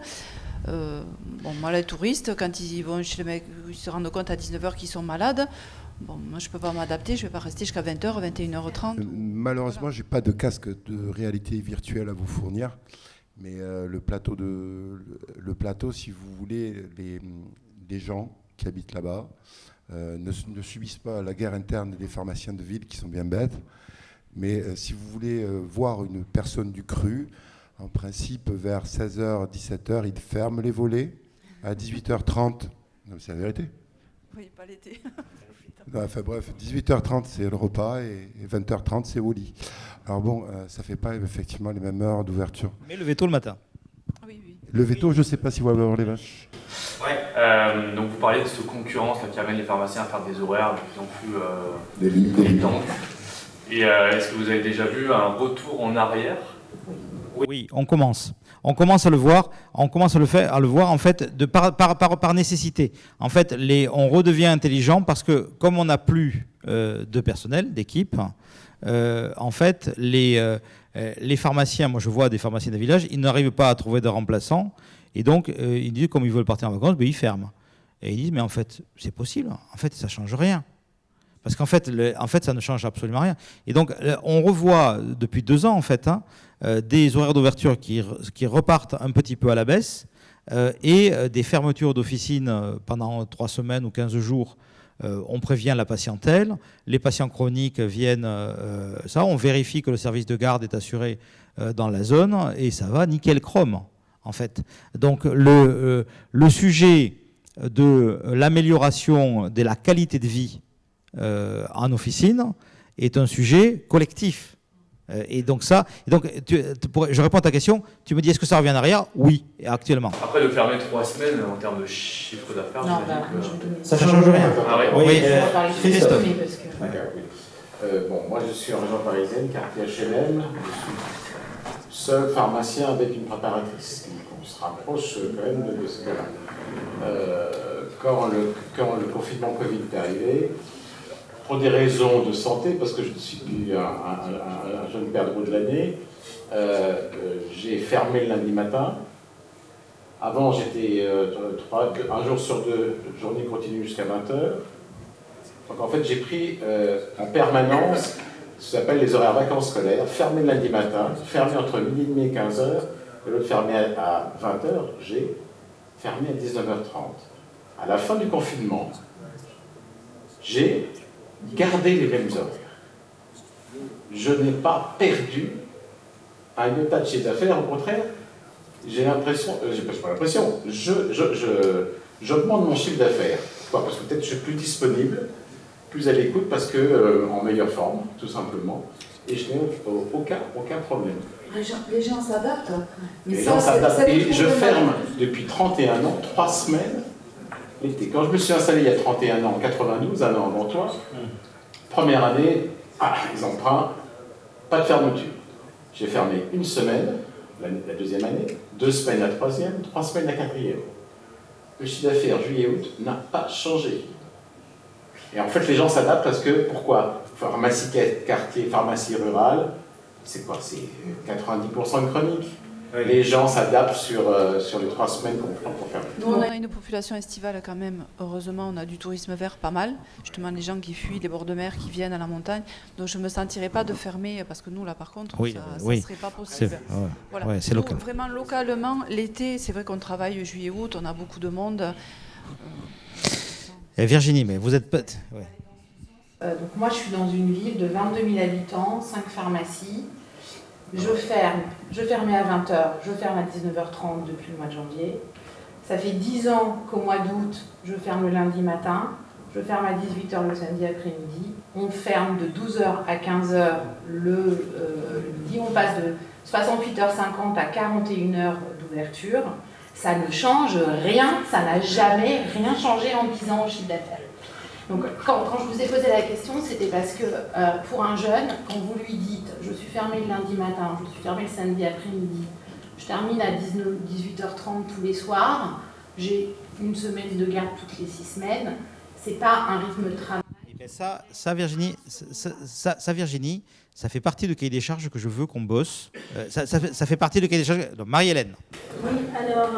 Moi, les touristes, quand ils vont chez le mec, ils se rendent compte à 19h qu'ils sont malades. Bon, moi, je ne peux pas m'adapter, je ne vais pas rester jusqu'à 20h, 21h30. Malheureusement, je n'ai pas de casque de réalité virtuelle à vous fournir. Mais le plateau, si vous voulez, les gens qui habitent là-bas ne subissent pas la guerre interne des pharmaciens de ville qui sont bien bêtes. Mais si vous voulez voir une personne du cru, en principe, vers 16h, 17h, ils ferment les volets. À 18h30, non, c'est la vérité. Oui, pas l'été. Non, enfin bref, 18h30, c'est le repas et 20h30, c'est au lit. Alors bon, ça ne fait pas effectivement les mêmes heures d'ouverture. Mais levez tôt le matin. Oui, oui. Le veto, je ne sais pas si vous allez avoir les vaches. Ouais, donc vous parliez de cette concurrence là, qui amène les pharmaciens à faire des horaires de plus en plus limitantes. Et est-ce que vous avez déjà vu un retour en arrière? Oui, on commence. On commence à le voir. On commence à le voir en fait par nécessité. En fait, on redevient intelligent parce que comme on n'a plus de personnel, d'équipe, en fait, les pharmaciens, moi je vois des pharmaciens de village, ils n'arrivent pas à trouver de remplaçants. Et donc, ils disent, comme ils veulent partir en vacances, ils ferment. Et ils disent, mais en fait, c'est possible. En fait, ça ne change rien. Parce qu'en fait, ça ne change absolument rien. Et donc, on revoit depuis 2 ans, en fait, des horaires d'ouverture qui repartent un petit peu à la baisse et des fermetures d'officines pendant 3 semaines ou 15 jours. On prévient la patientèle. Les patients chroniques viennent, on vérifie que le service de garde est assuré dans la zone et ça va nickel chrome, en fait. Donc, le sujet de l'amélioration de la qualité de vie en officine est un sujet collectif. Et donc je réponds à ta question, tu me dis est-ce que ça revient en arrière? Oui, actuellement. Après de fermer 3 semaines en termes de chiffre d'affaires, ça ne change rien. Ah ouais. Oui, Christophe. Bon, moi je suis en région parisienne, quartier HLM, je suis seul pharmacien avec une préparatrice. On se rapproche quand même de ce cas-là. Quand le confinement Covid est arrivé, pour des raisons de santé, parce que je suis un jeune perdreau de l'année, j'ai fermé le lundi matin. Avant, j'étais un jour sur 2, journée continue jusqu'à 20h. Donc en fait, j'ai pris en permanence ce qu'on appelle les horaires vacances scolaires, fermé le lundi matin, fermé entre 12h30 et 15h, et l'autre fermé à 20h, j'ai fermé à 19h30. À la fin du confinement, j'ai gardé les mêmes horaires. Je n'ai pas perdu un iota de chiffre d'affaires, au contraire, j'ai l'impression, pas l'impression, j'augmente mon chiffre d'affaires. Pourquoi? Parce que peut-être je suis plus disponible, plus à l'écoute, parce que en meilleure forme, tout simplement, et je n'ai aucun problème. Les gens s'adaptent. Les gens s'adaptent. Et je ferme depuis 31 ans, 3 semaines, l'été. Quand je me suis installé il y a 31 ans, en 92, un an avant toi, première année, les emprunts, pas de fermeture. J'ai fermé 1 semaine, la deuxième année, 2 semaines la troisième, 3 semaines la quatrième. Le chiffre d'affaires juillet-août n'a pas changé. Et en fait, les gens s'adaptent parce que, pourquoi? Pharmacie quartier, pharmacie rurale, c'est quoi? C'est 90% de chronique. Oui. Les gens s'adaptent sur les 3 semaines qu'on prend pour faire. Nous, on a une population estivale quand même. Heureusement, on a du tourisme vert pas mal. Justement, les gens qui fuient les bords de mer, qui viennent à la montagne. Donc, je ne me sentirais pas de fermer, parce que nous, là, par contre, ça ne serait pas possible. Voilà. Ouais, c'est local. Vraiment, localement, l'été, c'est vrai qu'on travaille juillet-août, on a beaucoup de monde. Virginie, mais vous êtes peut-être... Ouais. Donc moi, je suis dans une ville de 22 000 habitants, 5 pharmacies. Je fermais à 20h, je ferme à 19h30 depuis le mois de janvier. Ça fait 10 ans qu'au mois d'août, je ferme le lundi matin, je ferme à 18h le samedi après-midi. On ferme de 12h à 15h le midi. On passe de 68h50 à 41h d'ouverture. Ça ne change rien, ça n'a jamais rien changé en 10 ans au chiffre d'affaires. Donc quand je vous ai posé la question, c'était parce que pour un jeune, quand vous lui dites « je suis fermé le lundi matin, je suis fermé le samedi après-midi, je termine à 18h30 tous les soirs, j'ai une semaine de garde toutes les 6 semaines », c'est pas un rythme de travail. Ça, Virginie, ça fait partie du cahier des charges que je veux qu'on bosse. Ça fait partie du cahier des charges. Donc, Marie-Hélène. Oui, alors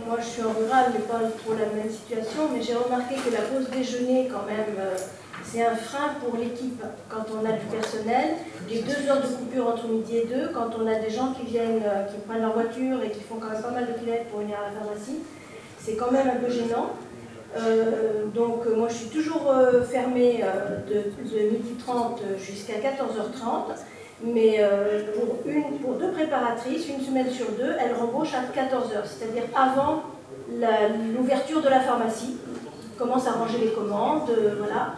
moi je suis en rural, mais pas trop la même situation, mais j'ai remarqué que la pause déjeuner quand même c'est un frein pour l'équipe. Quand on a du personnel, les 2 heures de coupure entre midi et 2, quand on a des gens qui viennent, qui prennent leur voiture et qui font quand même pas mal de kilomètres pour venir à la pharmacie, c'est quand même un peu gênant. Donc moi je suis toujours fermée de 12h30 jusqu'à 14h30, mais pour 2 préparatrices, une semaine sur 2, elles rembauchent à 14h, c'est-à-dire avant l'ouverture de la pharmacie. Commence à ranger les commandes, voilà.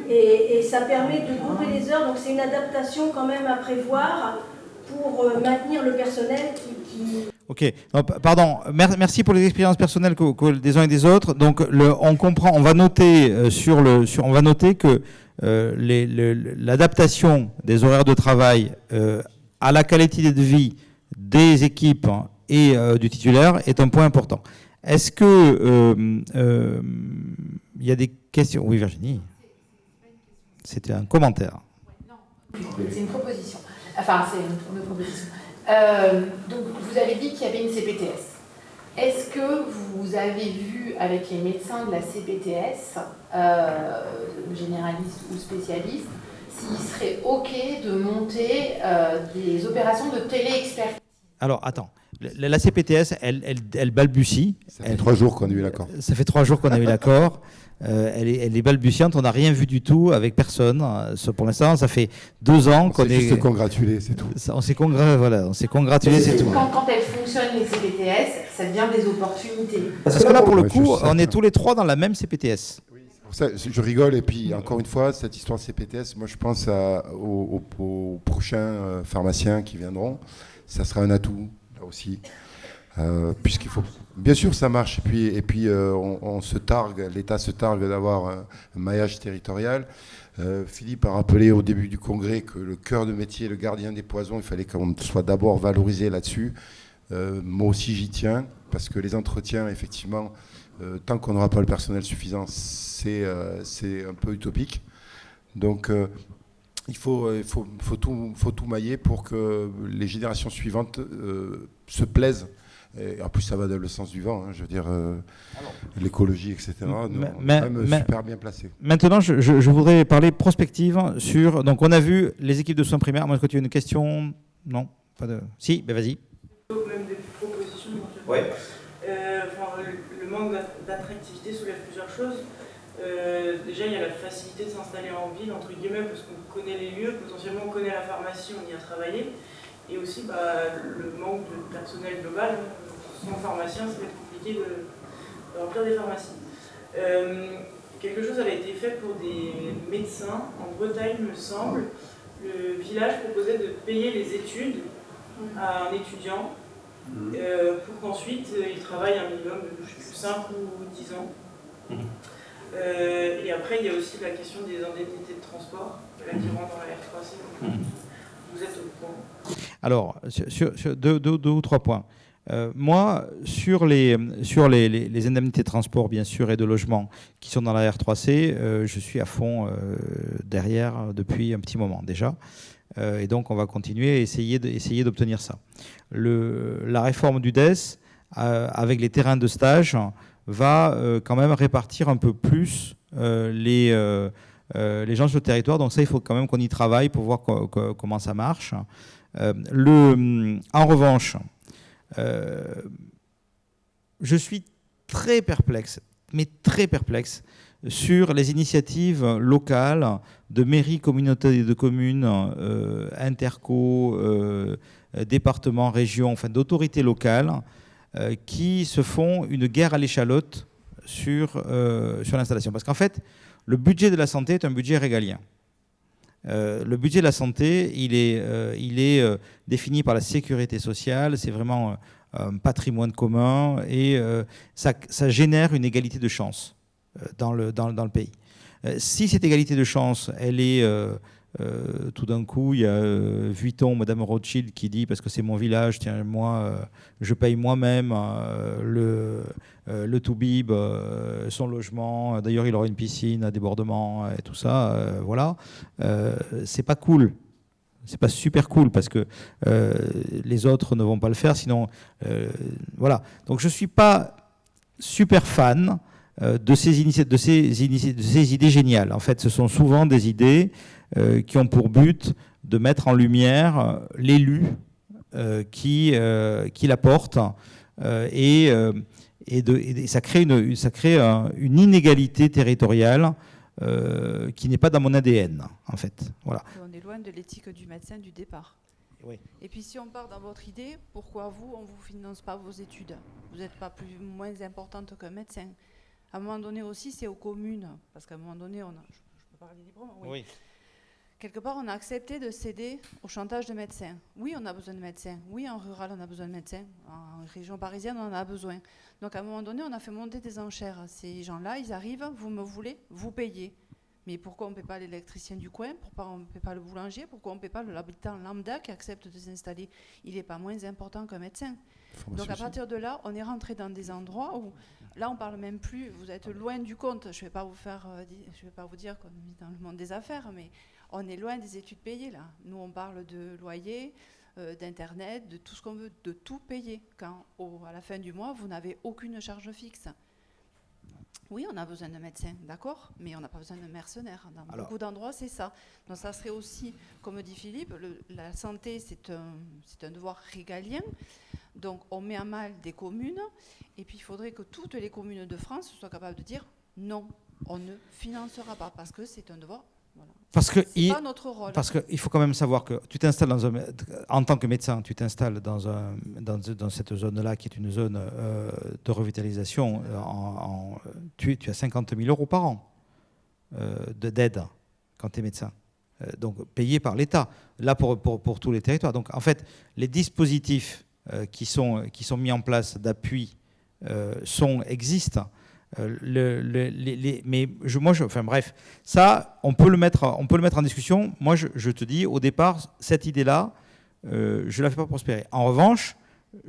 Et ça permet de grouper les heures, donc c'est une adaptation quand même à prévoir pour maintenir le personnel qui... Ok, non, pardon, merci pour les expériences personnelles des uns et des autres. Donc on comprend, on va noter, on va noter que l'adaptation des horaires de travail à la qualité de vie des équipes et du titulaire est un point important. Est-ce que il y a des questions? Oui, Virginie. C'était un commentaire. C'est une proposition. Enfin, c'est une proposition. Donc, vous avez dit qu'il y avait une CPTS. Est-ce que vous avez vu avec les médecins de la CPTS, généralistes ou spécialistes, s'il serait OK de monter des opérations de télé-expertise? Alors, attends. La CPTS, elle balbutie. Ça fait 3 jours qu'on a eu l'accord. Ça fait 3 jours qu'on a eu l'accord. Elle est balbutiante. On n'a rien vu du tout avec personne. Pour l'instant, ça fait 2 ans qu'on est... On s'est juste congratulé, c'est tout. On s'est congratulé, c'est tout. Quand elles fonctionnent, les CPTS, ça devient des opportunités. Parce que là, pour le coup, on est tous les 3 dans la même CPTS. Oui, c'est pour ça, je rigole. Et puis, encore une fois, cette histoire de CPTS, moi, je pense aux prochains pharmaciens qui viendront. Ça sera un atout. Aussi, puisqu'il faut, bien sûr, ça marche. Et puis on se targue, l'État se targue d'avoir un maillage territorial. Philippe a rappelé au début du congrès que le cœur de métier, le gardien des poisons, il fallait qu'on soit d'abord valorisé là-dessus. Moi aussi, j'y tiens, parce que les entretiens, effectivement, tant qu'on n'aura pas le personnel suffisant, c'est un peu utopique. Donc il faut tout mailler pour que les générations suivantes se plaisent. Et en plus, ça va dans le sens du vent, hein, je veux dire, l'écologie, etc. Même super bien placé. Maintenant, je voudrais parler prospective sur... Donc, on a vu les équipes de soins primaires. Moi, est-ce que tu as une question? Non, pas de... Si, ben vas-y. Même des propositions. Oui. Le manque d'attractivité soulève plusieurs choses. Déjà, il y a la facilité de s'installer en ville, entre guillemets, parce qu'on connaît les lieux, potentiellement on connaît la pharmacie, on y a travaillé. Et aussi le manque de personnel global. Sans pharmacien, ça va être compliqué de remplir des pharmacies. Quelque chose avait été fait pour des médecins en Bretagne, me semble. Le village proposait de payer les études à un étudiant pour qu'ensuite il travaille un minimum de 5 ou 10 ans. Et après, il y a aussi la question des indemnités de transport, là qui rentre dans la R3C. Vous êtes au point. Alors, sur deux ou trois points. Moi, sur les indemnités de transport, bien sûr, et de logement qui sont dans la R3C, je suis à fond derrière depuis un petit moment déjà. Et donc, on va continuer à essayer d'obtenir ça. La réforme du DES, avec les terrains de stage, va quand même répartir un peu plus les gens sur le territoire. Donc ça, il faut quand même qu'on y travaille pour voir comment ça marche. En revanche, je suis très perplexe, mais très perplexe, sur les initiatives locales de mairies, communautés de communes, interco, départements, régions, enfin d'autorités locales, qui se font une guerre à l'échalote sur l'installation. Parce qu'en fait, le budget de la santé est un budget régalien. Le budget de la santé, il est défini par la sécurité sociale, c'est vraiment un patrimoine commun et ça génère une égalité de chance dans le pays. Si cette égalité de chance, elle est... tout d'un coup, il y a Vuitton, Madame Rothschild qui dit, parce que c'est mon village, tiens, moi, je paye moi-même le Toubib, son logement. D'ailleurs, il aura une piscine à débordement et tout ça. Voilà. C'est pas cool. C'est pas super cool parce que les autres ne vont pas le faire. Sinon, voilà. Donc, je suis pas super fan de ces idées géniales. En fait, ce sont souvent des idées qui ont pour but de mettre en lumière l'élu qui la porte et ça crée une inégalité territoriale qui n'est pas dans mon ADN, en fait. Voilà. On est loin de l'éthique du médecin du départ. Oui. Et puis si on part dans votre idée, pourquoi vous, on ne vous finance pas vos études? Vous n'êtes pas moins importante qu'un médecin. À un moment donné aussi, c'est aux communes, parce qu'à un moment donné, je peux parler librement, oui. Oui. Quelque part, on a accepté de céder au chantage de médecins. Oui, on a besoin de médecins. Oui, en rural, on a besoin de médecins. En région parisienne, on en a besoin. Donc à un moment donné, on a fait monter des enchères. Ces gens-là, ils arrivent, vous me voulez, vous payez. Mais pourquoi on ne paie pas l'électricien du coin? Pourquoi on ne paie pas le boulanger? Pourquoi on ne paie pas l'habitant lambda qui accepte de s'installer? Il n'est pas moins important qu'un médecin. Donc à partir de là, on est rentré dans des endroits où, là, on ne parle même plus, vous êtes loin du compte. Je ne vais pas vous dire qu'on est dans le monde des affaires, mais on est loin des études payées, là. Nous, on parle de loyer, d'Internet, de tout ce qu'on veut, de tout payer, quand à la fin du mois, vous n'avez aucune charge fixe. Oui, on a besoin de médecins, d'accord, mais on n'a pas besoin de mercenaires. Dans beaucoup d'endroits, c'est ça. Donc ça serait aussi, comme dit Philippe, la santé, c'est un devoir régalien. Donc on met à mal des communes, et puis il faudrait que toutes les communes de France soient capables de dire non, on ne financera pas, parce que c'est un devoir. Voilà. Parce que c'est pas notre rôle. Parce qu'il faut quand même savoir que tu t'installes en tant que médecin, tu t'installes dans cette zone-là qui est une zone de revitalisation. Tu as 50 000 € par an d'aide quand tu es médecin. Donc payé par l'État, là pour tous les territoires. Donc en fait, les dispositifs qui sont mis en place d'appui existent. Enfin bref, ça, on peut le mettre en discussion. Moi, je te dis, au départ, cette idée-là, je la fais pas prospérer. En revanche,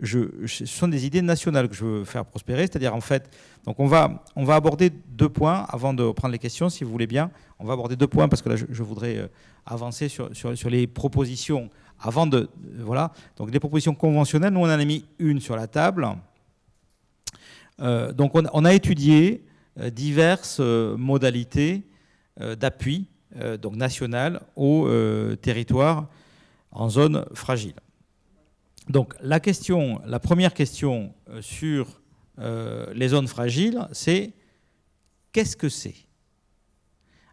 ce sont des idées nationales que je veux faire prospérer, c'est-à-dire en fait, donc on va aborder 2 points avant de prendre les questions, si vous voulez bien. On va aborder 2 points parce que là, je voudrais avancer sur les propositions avant de voilà. Donc les propositions conventionnelles, nous on en a mis une sur la table. Donc on a étudié diverses modalités d'appui donc national aux territoires en zone fragile. Donc la première question sur les zones fragiles, c'est qu'est-ce que c'est?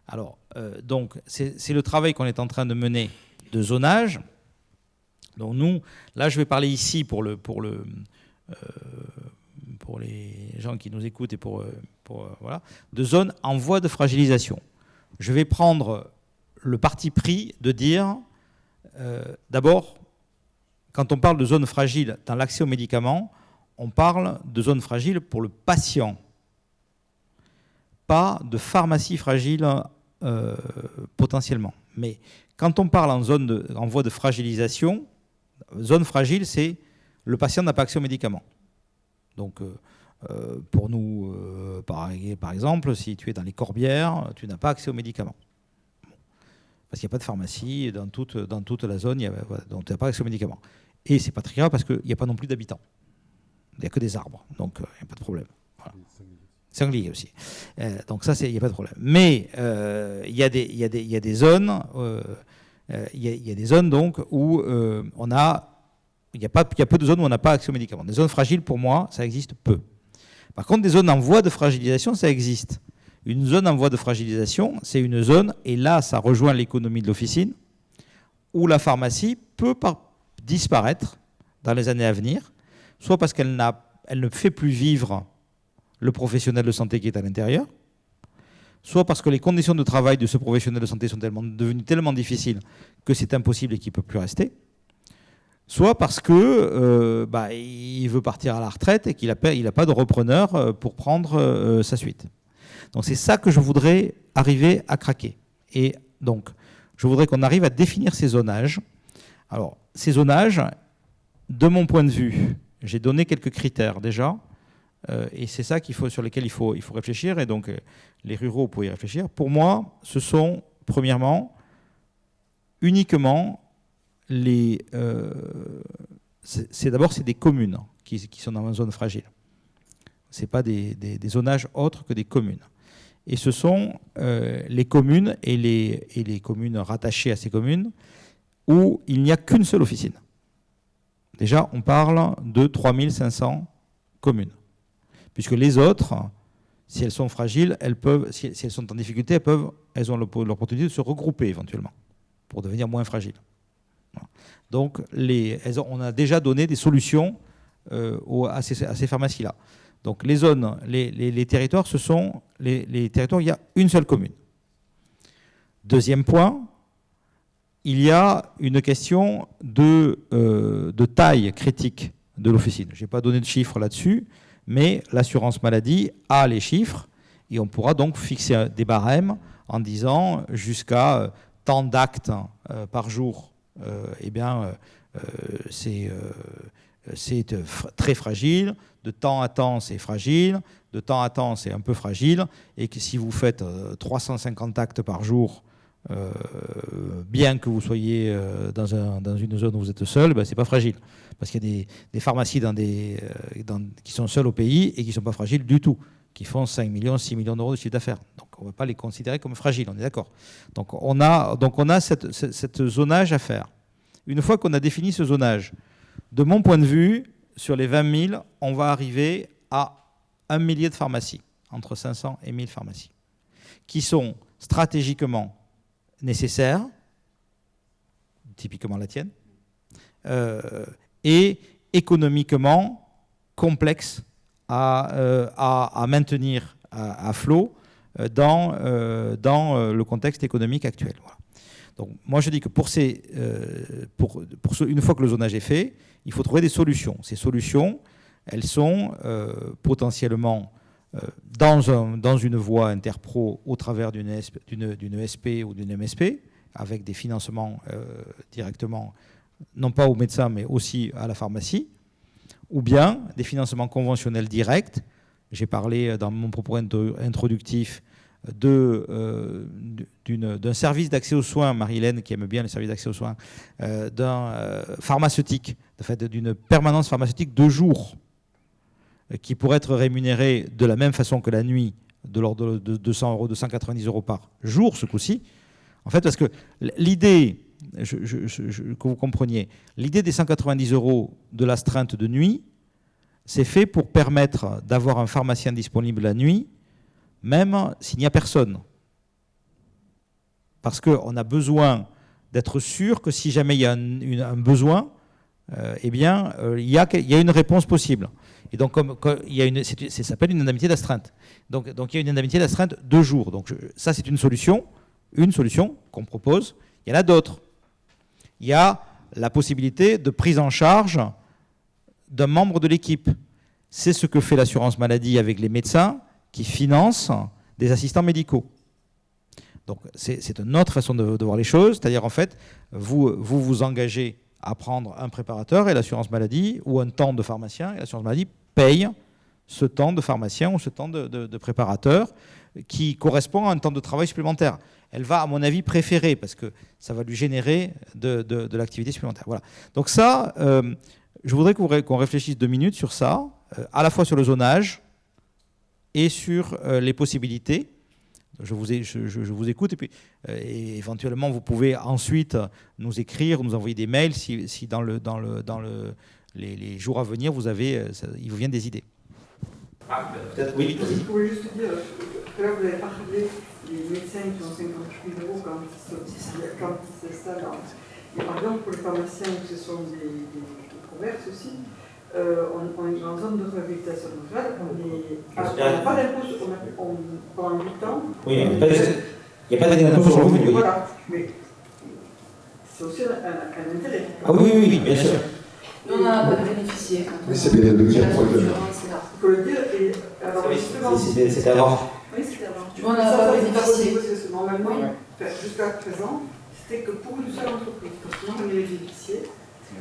Alors donc c'est le travail qu'on est en train de mener de zonage. Donc nous, là je vais parler ici pour les gens qui nous écoutent et voilà, de zones en voie de fragilisation. Je vais prendre le parti pris de dire, d'abord, quand on parle de zones fragiles dans l'accès aux médicaments, on parle de zones fragiles pour le patient, pas de pharmacie fragile potentiellement. Mais quand on parle en voie de fragilisation, zone fragile, c'est le patient n'a pas accès aux médicaments. Donc, pour nous, par exemple, si tu es dans les Corbières, tu n'as pas accès aux médicaments. Parce qu'il n'y a pas de pharmacie dans toute la zone, donc tu n'as pas accès aux médicaments. Et c'est pas très grave parce qu'il n'y a pas non plus d'habitants. Il n'y a que des arbres, donc il n'y a pas de problème. Voilà. Sangliers aussi. Donc ça, il n'y a pas de problème. Mais il y a des zones, donc où il y a peu de zones où on n'a pas accès aux médicaments. Des zones fragiles, pour moi, ça existe peu. Par contre, des zones en voie de fragilisation, ça existe. Une zone en voie de fragilisation, c'est une zone, et là, ça rejoint l'économie de l'officine, où la pharmacie peut disparaître dans les années à venir, soit parce qu'elle ne fait plus vivre le professionnel de santé qui est à l'intérieur, soit parce que les conditions de travail de ce professionnel de santé sont devenues tellement difficiles que c'est impossible et qu'il ne peut plus rester, soit parce que il veut partir à la retraite et qu'il n'a pas de repreneur pour prendre sa suite. Donc c'est ça que je voudrais arriver à craquer. Et donc, je voudrais qu'on arrive à définir ces zonages. Alors, ces zonages, de mon point de vue, j'ai donné quelques critères déjà, et c'est ça sur lesquels il faut réfléchir, et donc les ruraux pour y réfléchir. Pour moi, ce sont, premièrement, uniquement c'est des communes qui sont dans une zone fragile. Ce n'est pas des zonages autres que des communes. Et ce sont les communes et les communes rattachées à ces communes où il n'y a qu'une seule officine. Déjà, on parle de 3500 communes. Puisque les autres, si elles sont fragiles, si elles sont en difficulté, elles ont l'opportunité de se regrouper éventuellement pour devenir moins fragiles. Donc, on a déjà donné des solutions à ces pharmacies-là. Donc, les zones, les territoires, ce sont les territoires où il y a une seule commune. Deuxième point, il y a une question de taille critique de l'officine. Je n'ai pas donné de chiffres là-dessus, mais l'assurance maladie a les chiffres et on pourra donc fixer des barèmes en disant jusqu'à tant d'actes par jour, c'est très fragile, de temps à temps c'est fragile, de temps à temps c'est un peu fragile, et que si vous faites 350 actes par jour, bien que vous soyez dans une zone où vous êtes seul, ce n'est pas fragile. Parce qu'il y a des pharmacies qui sont seules au pays et qui ne sont pas fragiles du tout, qui font 5 millions, 6 millions d'euros de chiffre d'affaires. Donc on ne va pas les considérer comme fragiles, on est d'accord. Donc on a cette zonage à faire. Une fois qu'on a défini ce zonage, de mon point de vue, sur les 20 000, on va arriver à 1 millier de pharmacies, entre 500 et 1000 pharmacies, qui sont stratégiquement nécessaires, typiquement la tienne, et économiquement complexes à maintenir à flot dans le contexte économique actuel. Voilà. Donc moi je dis que une fois que le zonage est fait, il faut trouver des solutions. Ces solutions, elles sont potentiellement dans une voie interpro au travers d'une ESP ou d'une MSP, avec des financements directement, non pas aux médecins, mais aussi à la pharmacie, ou bien des financements conventionnels directs. J'ai parlé dans mon propos introductif d'un service d'accès aux soins, Marie-Hélène qui aime bien les services d'accès aux soins, d'un pharmaceutique, en fait, d'une permanence pharmaceutique de jour, qui pourrait être rémunéré de la même façon que la nuit, de l'ordre de 200 €, de 190 € par jour, ce coup-ci. En fait, parce que l'idée, que vous compreniez, l'idée des 190 € de l'astreinte de nuit, c'est fait pour permettre d'avoir un pharmacien disponible la nuit, même s'il n'y a personne. Parce qu'on a besoin d'être sûr que si jamais il y a un besoin, il y a une réponse possible. Et donc, ça s'appelle une indemnité d'astreinte. Donc, il y a une indemnité d'astreinte 2 jours. Donc, ça, c'est une solution qu'on propose. Il y en a d'autres. Il y a la possibilité de prise en charge d'un membre de l'équipe. C'est ce que fait l'assurance maladie avec les médecins qui financent des assistants médicaux. Donc, c'est une autre façon de voir les choses. C'est-à-dire, en fait, vous engagez à prendre un préparateur et l'assurance maladie, ou un temps de pharmacien, et l'assurance maladie paye ce temps de pharmacien ou ce temps de préparateur qui correspond à un temps de travail supplémentaire. Elle va, à mon avis, préférer, parce que ça va lui générer de l'activité supplémentaire. Voilà. Donc ça, je voudrais qu'on réfléchisse 2 minutes sur ça, à la fois sur le zonage et sur les possibilités. Je vous écoute, et puis et éventuellement vous pouvez ensuite nous écrire, nous envoyer des mails si dans les jours à venir il vous vient des idées. Peut-être, oui. Je pouvais juste dire, tout à l'heure vous avez parlé des médecins qui ont 58 € quand ils s'installent. Et par exemple pour les pharmaciens, ce sont des commerces aussi. On est en zone de réhabilitation rurale, on n'a pas d'impôt pendant 8 ans. Oui, il n'y a pas d'impôt sur le revenu. Voilà, mais c'est aussi un intérêt. Ah oui, bien sûr. Nous, on n'en a pas de bénéficier. Mais c'est bien de dire pour le dire. Il faut le dire, et alors justement. C'était avant. Oui, c'était avant. On n'a pas bénéficié. Normalement, jusqu'à présent, c'était que pour une seule entreprise. Parce que nous, on est bénéficié.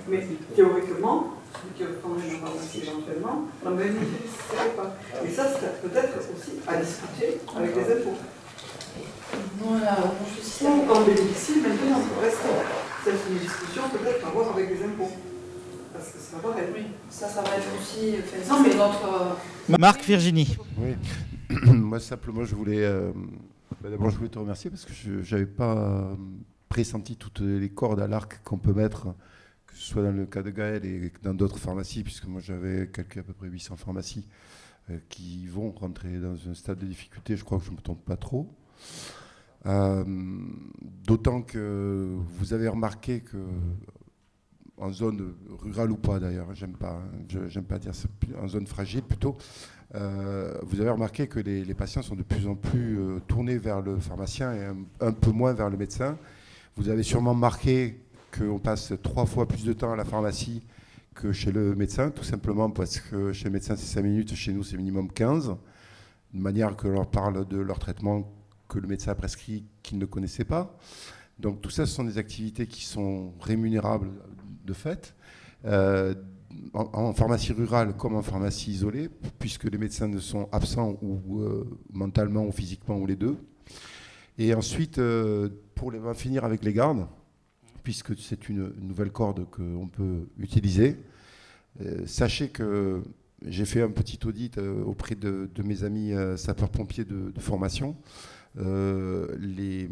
Mais théoriquement, celui qui reprendrait une pharmacie éventuellement, on ne bénéficierait pas. Et ça, c'est peut-être aussi à discuter avec les impôts. Quand on bénéficie, maintenant, on peut rester. C'est une discussion peut-être à avoir avec les impôts. Parce parce que c'est pas pareil. Oui, ça va être aussi... non, mais notre... Marc, Virginie. Oui, moi simplement je voulais... d'abord je voulais te remercier parce que je n'avais pas pressenti toutes les cordes à l'arc qu'on peut mettre, que ce soit dans le cas de Gaël et dans d'autres pharmacies, puisque moi j'avais calculé à peu près 800 pharmacies qui vont rentrer dans un stade de difficulté, je crois que je ne me trompe pas trop. D'autant que vous avez remarqué que, en zone rurale ou pas d'ailleurs, j'aime pas dire ça, en zone fragile plutôt, vous avez remarqué que les patients sont de plus en plus tournés vers le pharmacien et un peu moins vers le médecin. Vous avez sûrement remarqué qu'on passe 3 fois plus de temps à la pharmacie que chez le médecin, tout simplement parce que chez le médecin c'est 5 minutes, chez nous c'est minimum 15, de manière que leur parle de leur traitement que le médecin a prescrit qu'ils ne connaissaient pas. Donc tout ça, ce sont des activités qui sont rémunérables de fait, en pharmacie rurale comme en pharmacie isolée, puisque les médecins ne sont absents ou mentalement ou physiquement ou les deux. Et ensuite, on va finir avec les gardes, puisque c'est une nouvelle corde qu'on peut utiliser. Sachez que j'ai fait un petit audit auprès de mes amis sapeurs-pompiers de formation. Les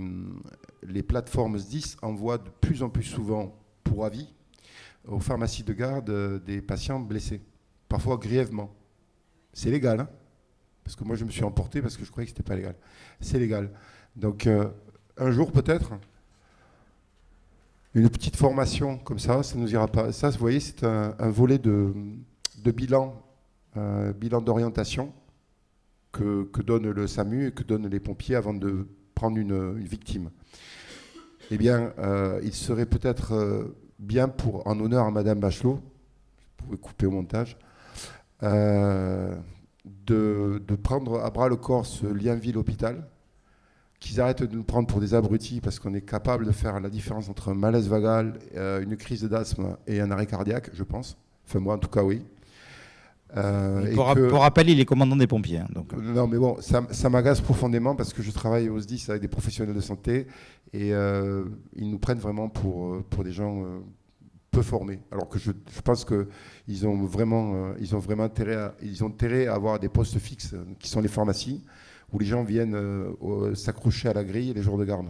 plateformes SDIS envoient de plus en plus souvent pour avis aux pharmacies de garde des patients blessés, parfois grièvement. C'est légal, hein, parce que moi je me suis emporté parce que je croyais que c'était pas légal. C'est légal. Donc un jour peut-être, une petite formation comme ça nous ira pas. Ça, vous voyez, c'est un volet de bilan d'orientation que donne le SAMU et que donnent les pompiers avant de prendre une victime. Eh bien, il serait peut-être bien, en honneur à Madame Bachelot, vous pouvez couper au montage, de prendre à bras le corps ce lien ville-hôpital, qu'ils arrêtent de nous prendre pour des abrutis parce qu'on est capable de faire la différence entre un malaise vagal, une crise d'asthme et un arrêt cardiaque, je pense. Enfin, moi, en tout cas, oui. Pour rappel, il est commandant des pompiers. Hein, donc. Non, mais bon, ça m'agace profondément parce que je travaille au SDIS avec des professionnels de santé et ils nous prennent vraiment pour des gens peu formés. Alors que je pense qu'ils ont vraiment intérêt à avoir des postes fixes qui sont les pharmacies où les gens viennent s'accrocher à la grille les jours de garde.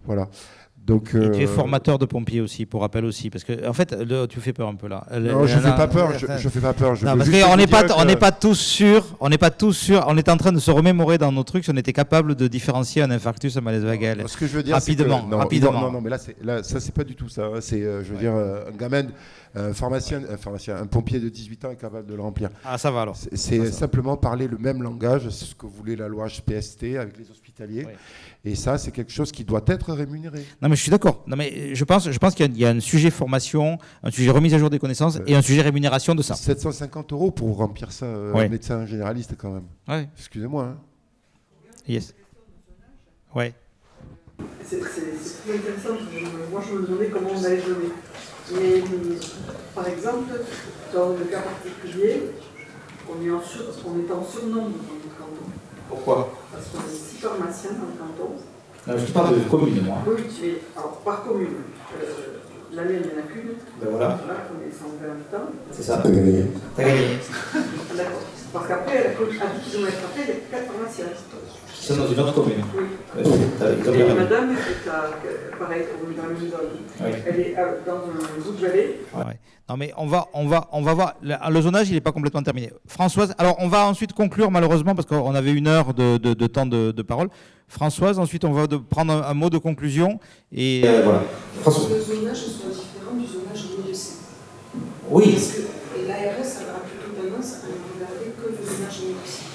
Voilà. Donc, et tu es formateur de pompiers aussi, pour rappel aussi, parce que en fait, tu fais peur un peu là. Non, je fais pas peur. Je fais pas peur. Parce qu'on n'est pas tous sûrs. On n'est pas tous sûrs. On est en train de se remémorer dans nos trucs si on était capable de différencier un infarctus, un malaise vagal. Ce que je veux dire, rapidement. Non, mais là, ça c'est pas du tout ça. C'est, je veux dire, un gamin, un pharmacien, un pompier de 18 ans est capable de le remplir. Ah, ça va alors. C'est simplement parler le même langage, c'est ce que voulait la loi HPST avec les hospitaliers. Oui. Et ça, c'est quelque chose qui doit être rémunéré. Non, mais je suis d'accord. Non, mais je pense qu'il y a un sujet formation, un sujet remise à jour des connaissances et un sujet rémunération de ça. 750 € pour remplir ça, un médecin généraliste quand même. Ouais. Excusez-moi. Hein. Yes. Ouais. C'est plus intéressant. Moi, je me demandais comment on allait donner. Mais par exemple, dans le cas particulier, on est en surnombre dans le canton. Pourquoi? Parce qu'on est 6 pharmaciens dans le canton. Je parle de commune, moi. Oui, alors par commune. La mienne, il n'y en a qu'une. Ben voilà. Là, on est 120 habitants. C'est ça. T'as gagné. D'accord. Parce qu'après, à 10 km après, il y a 4 pharmaciens. C'est dans une autre commune. Oui. Et madame est pareil, pour dans la même zone. Elle est dans un bout de vallée. Ouais. Non mais on va voir. Le zonage, il n'est pas complètement terminé. Françoise, alors on va ensuite conclure malheureusement parce qu'on avait 1 heure de temps de parole. Françoise, ensuite on va prendre un mot de conclusion et voilà. Françoise. Le zonage soit différent du zonage médecin. Oui. Parce que l'ARS aura plutôt tendance à ne regarder que le zonage médecin.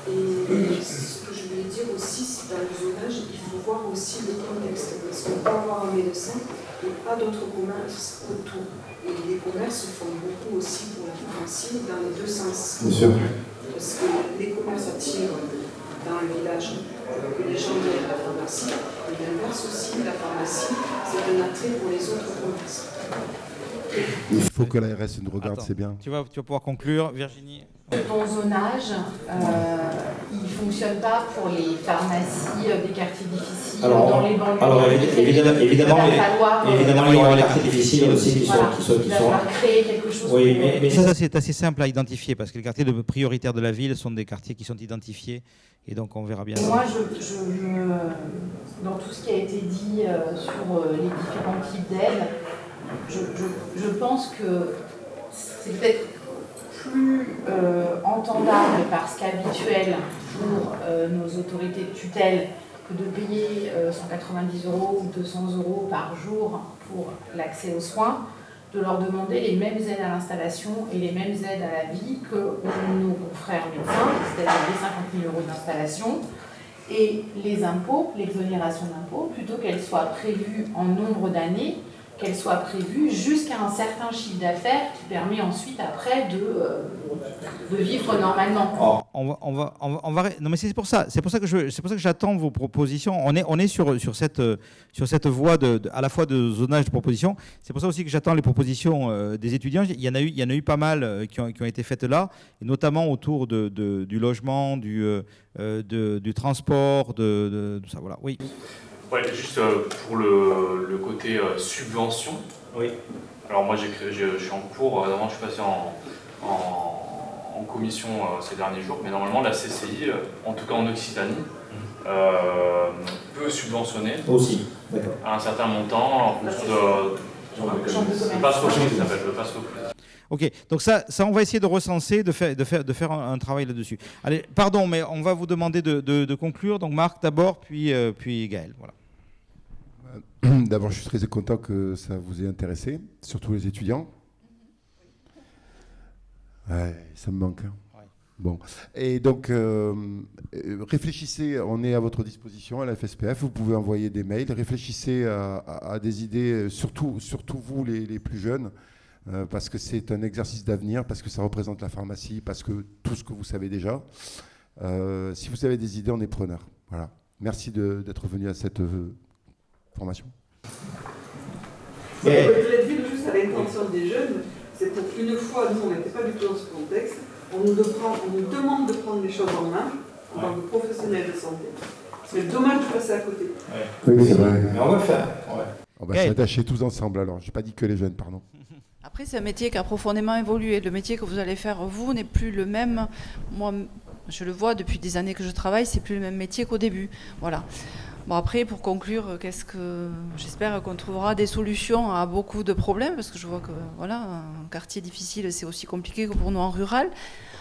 Et ce que je voulais dire aussi, c'est dans le zonage, il faut voir aussi le contexte. Parce qu'on peut avoir un médecin et pas d'autres commerces autour. Et les commerces font beaucoup aussi pour la pharmacie dans les deux sens. Bien sûr. Parce que les commerces attirent dans le village que les gens viennent à la pharmacie. Et l'inverse aussi, la pharmacie, c'est un attrait pour les autres commerces. Il faut que l'ARS nous regarde, c'est bien. Tu vas pouvoir conclure, Virginie. Ton zonage, il ne fonctionne pas pour les pharmacies des quartiers difficiles, dans les banlieues. Alors évidemment, il y aura les quartiers difficiles aussi qui sont. Il va falloir créer quelque chose. Oui, mais ça c'est assez simple à identifier parce que les quartiers prioritaires de la ville sont des quartiers qui sont identifiés et donc on verra bien. Moi, dans tout ce qui a été dit sur les différents types d'aides, je pense que c'est peut-être plus entendable parce qu'habituel pour nos autorités de tutelle que de payer 190 € ou 200 € par jour pour l'accès aux soins, de leur demander les mêmes aides à l'installation et les mêmes aides à la vie que nos confrères médecins, c'est-à-dire les 50 000 € d'installation, et les impôts, l'exonération d'impôts, plutôt qu'elle soit prévue en nombre d'années, qu'elle soit prévue jusqu'à un certain chiffre d'affaires qui permet ensuite, après, de vivre normalement. On va non mais c'est pour ça que j'attends vos propositions. On est sur cette voie à la fois de zonage de propositions. C'est pour ça aussi que j'attends les propositions des étudiants. Il y en a eu pas mal qui ont été faites là, et notamment autour du logement, du transport, de ça. Voilà. Oui. Ouais, juste pour le côté subvention. Oui. Alors moi je suis en cours, normalement je suis passé en commission ces derniers jours, mais normalement la CCI, en tout cas en Occitanie, peut subventionner aussi, à un certain montant en fonction de passe-rechaud, ça s'appelle le passe-rechaud. Ok, donc ça on va essayer de recenser, de faire un travail là-dessus. Allez, pardon, mais on va vous demander de conclure. Donc Marc d'abord, puis Gaël. Voilà. D'abord, je suis très content que ça vous ait intéressé, surtout les étudiants. Ouais, ça me manque. Hein. Ouais. Bon, et donc réfléchissez. On est à votre disposition à la FSPF. Vous pouvez envoyer des mails. Réfléchissez à des idées, surtout vous les plus jeunes. Parce que c'est un exercice d'avenir, parce que ça représente la pharmacie, parce que tout ce que vous savez déjà. Si vous avez des idées, on est preneur. Voilà. Merci d'être venu à cette formation. Je voulais dire juste à l'intention des jeunes, c'est pour une fois, nous on n'était pas du tout dans ce contexte, on nous demande de prendre les choses en main en tant que professionnels de santé. C'est dommage de passer à côté. Oui, c'est vrai. Mais on va le faire. Ouais. On va s'attacher tous ensemble alors. Je n'ai pas dit que les jeunes, pardon. Après, c'est un métier qui a profondément évolué. Le métier que vous allez faire, vous, n'est plus le même. Moi, je le vois depuis des années que je travaille, c'est plus le même métier qu'au début. Voilà. Bon, après, pour conclure, j'espère qu'on trouvera des solutions à beaucoup de problèmes, parce que je vois que, voilà, un quartier difficile, c'est aussi compliqué que pour nous en rural.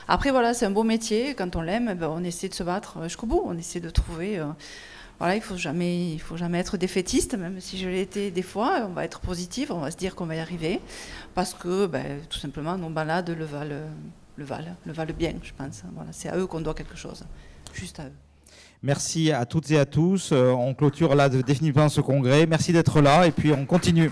Après, voilà, c'est un beau métier. Quand on l'aime, on essaie de se battre jusqu'au bout. On essaie de trouver... Voilà, il faut jamais être défaitiste, même si je l'ai été des fois. On va être positif, on va se dire qu'on va y arriver, parce que tout simplement nos malades le valent bien, je pense. Voilà, c'est à eux qu'on doit quelque chose, juste à eux. Merci à toutes et à tous. On clôture là définitivement ce congrès. Merci d'être là et puis on continue.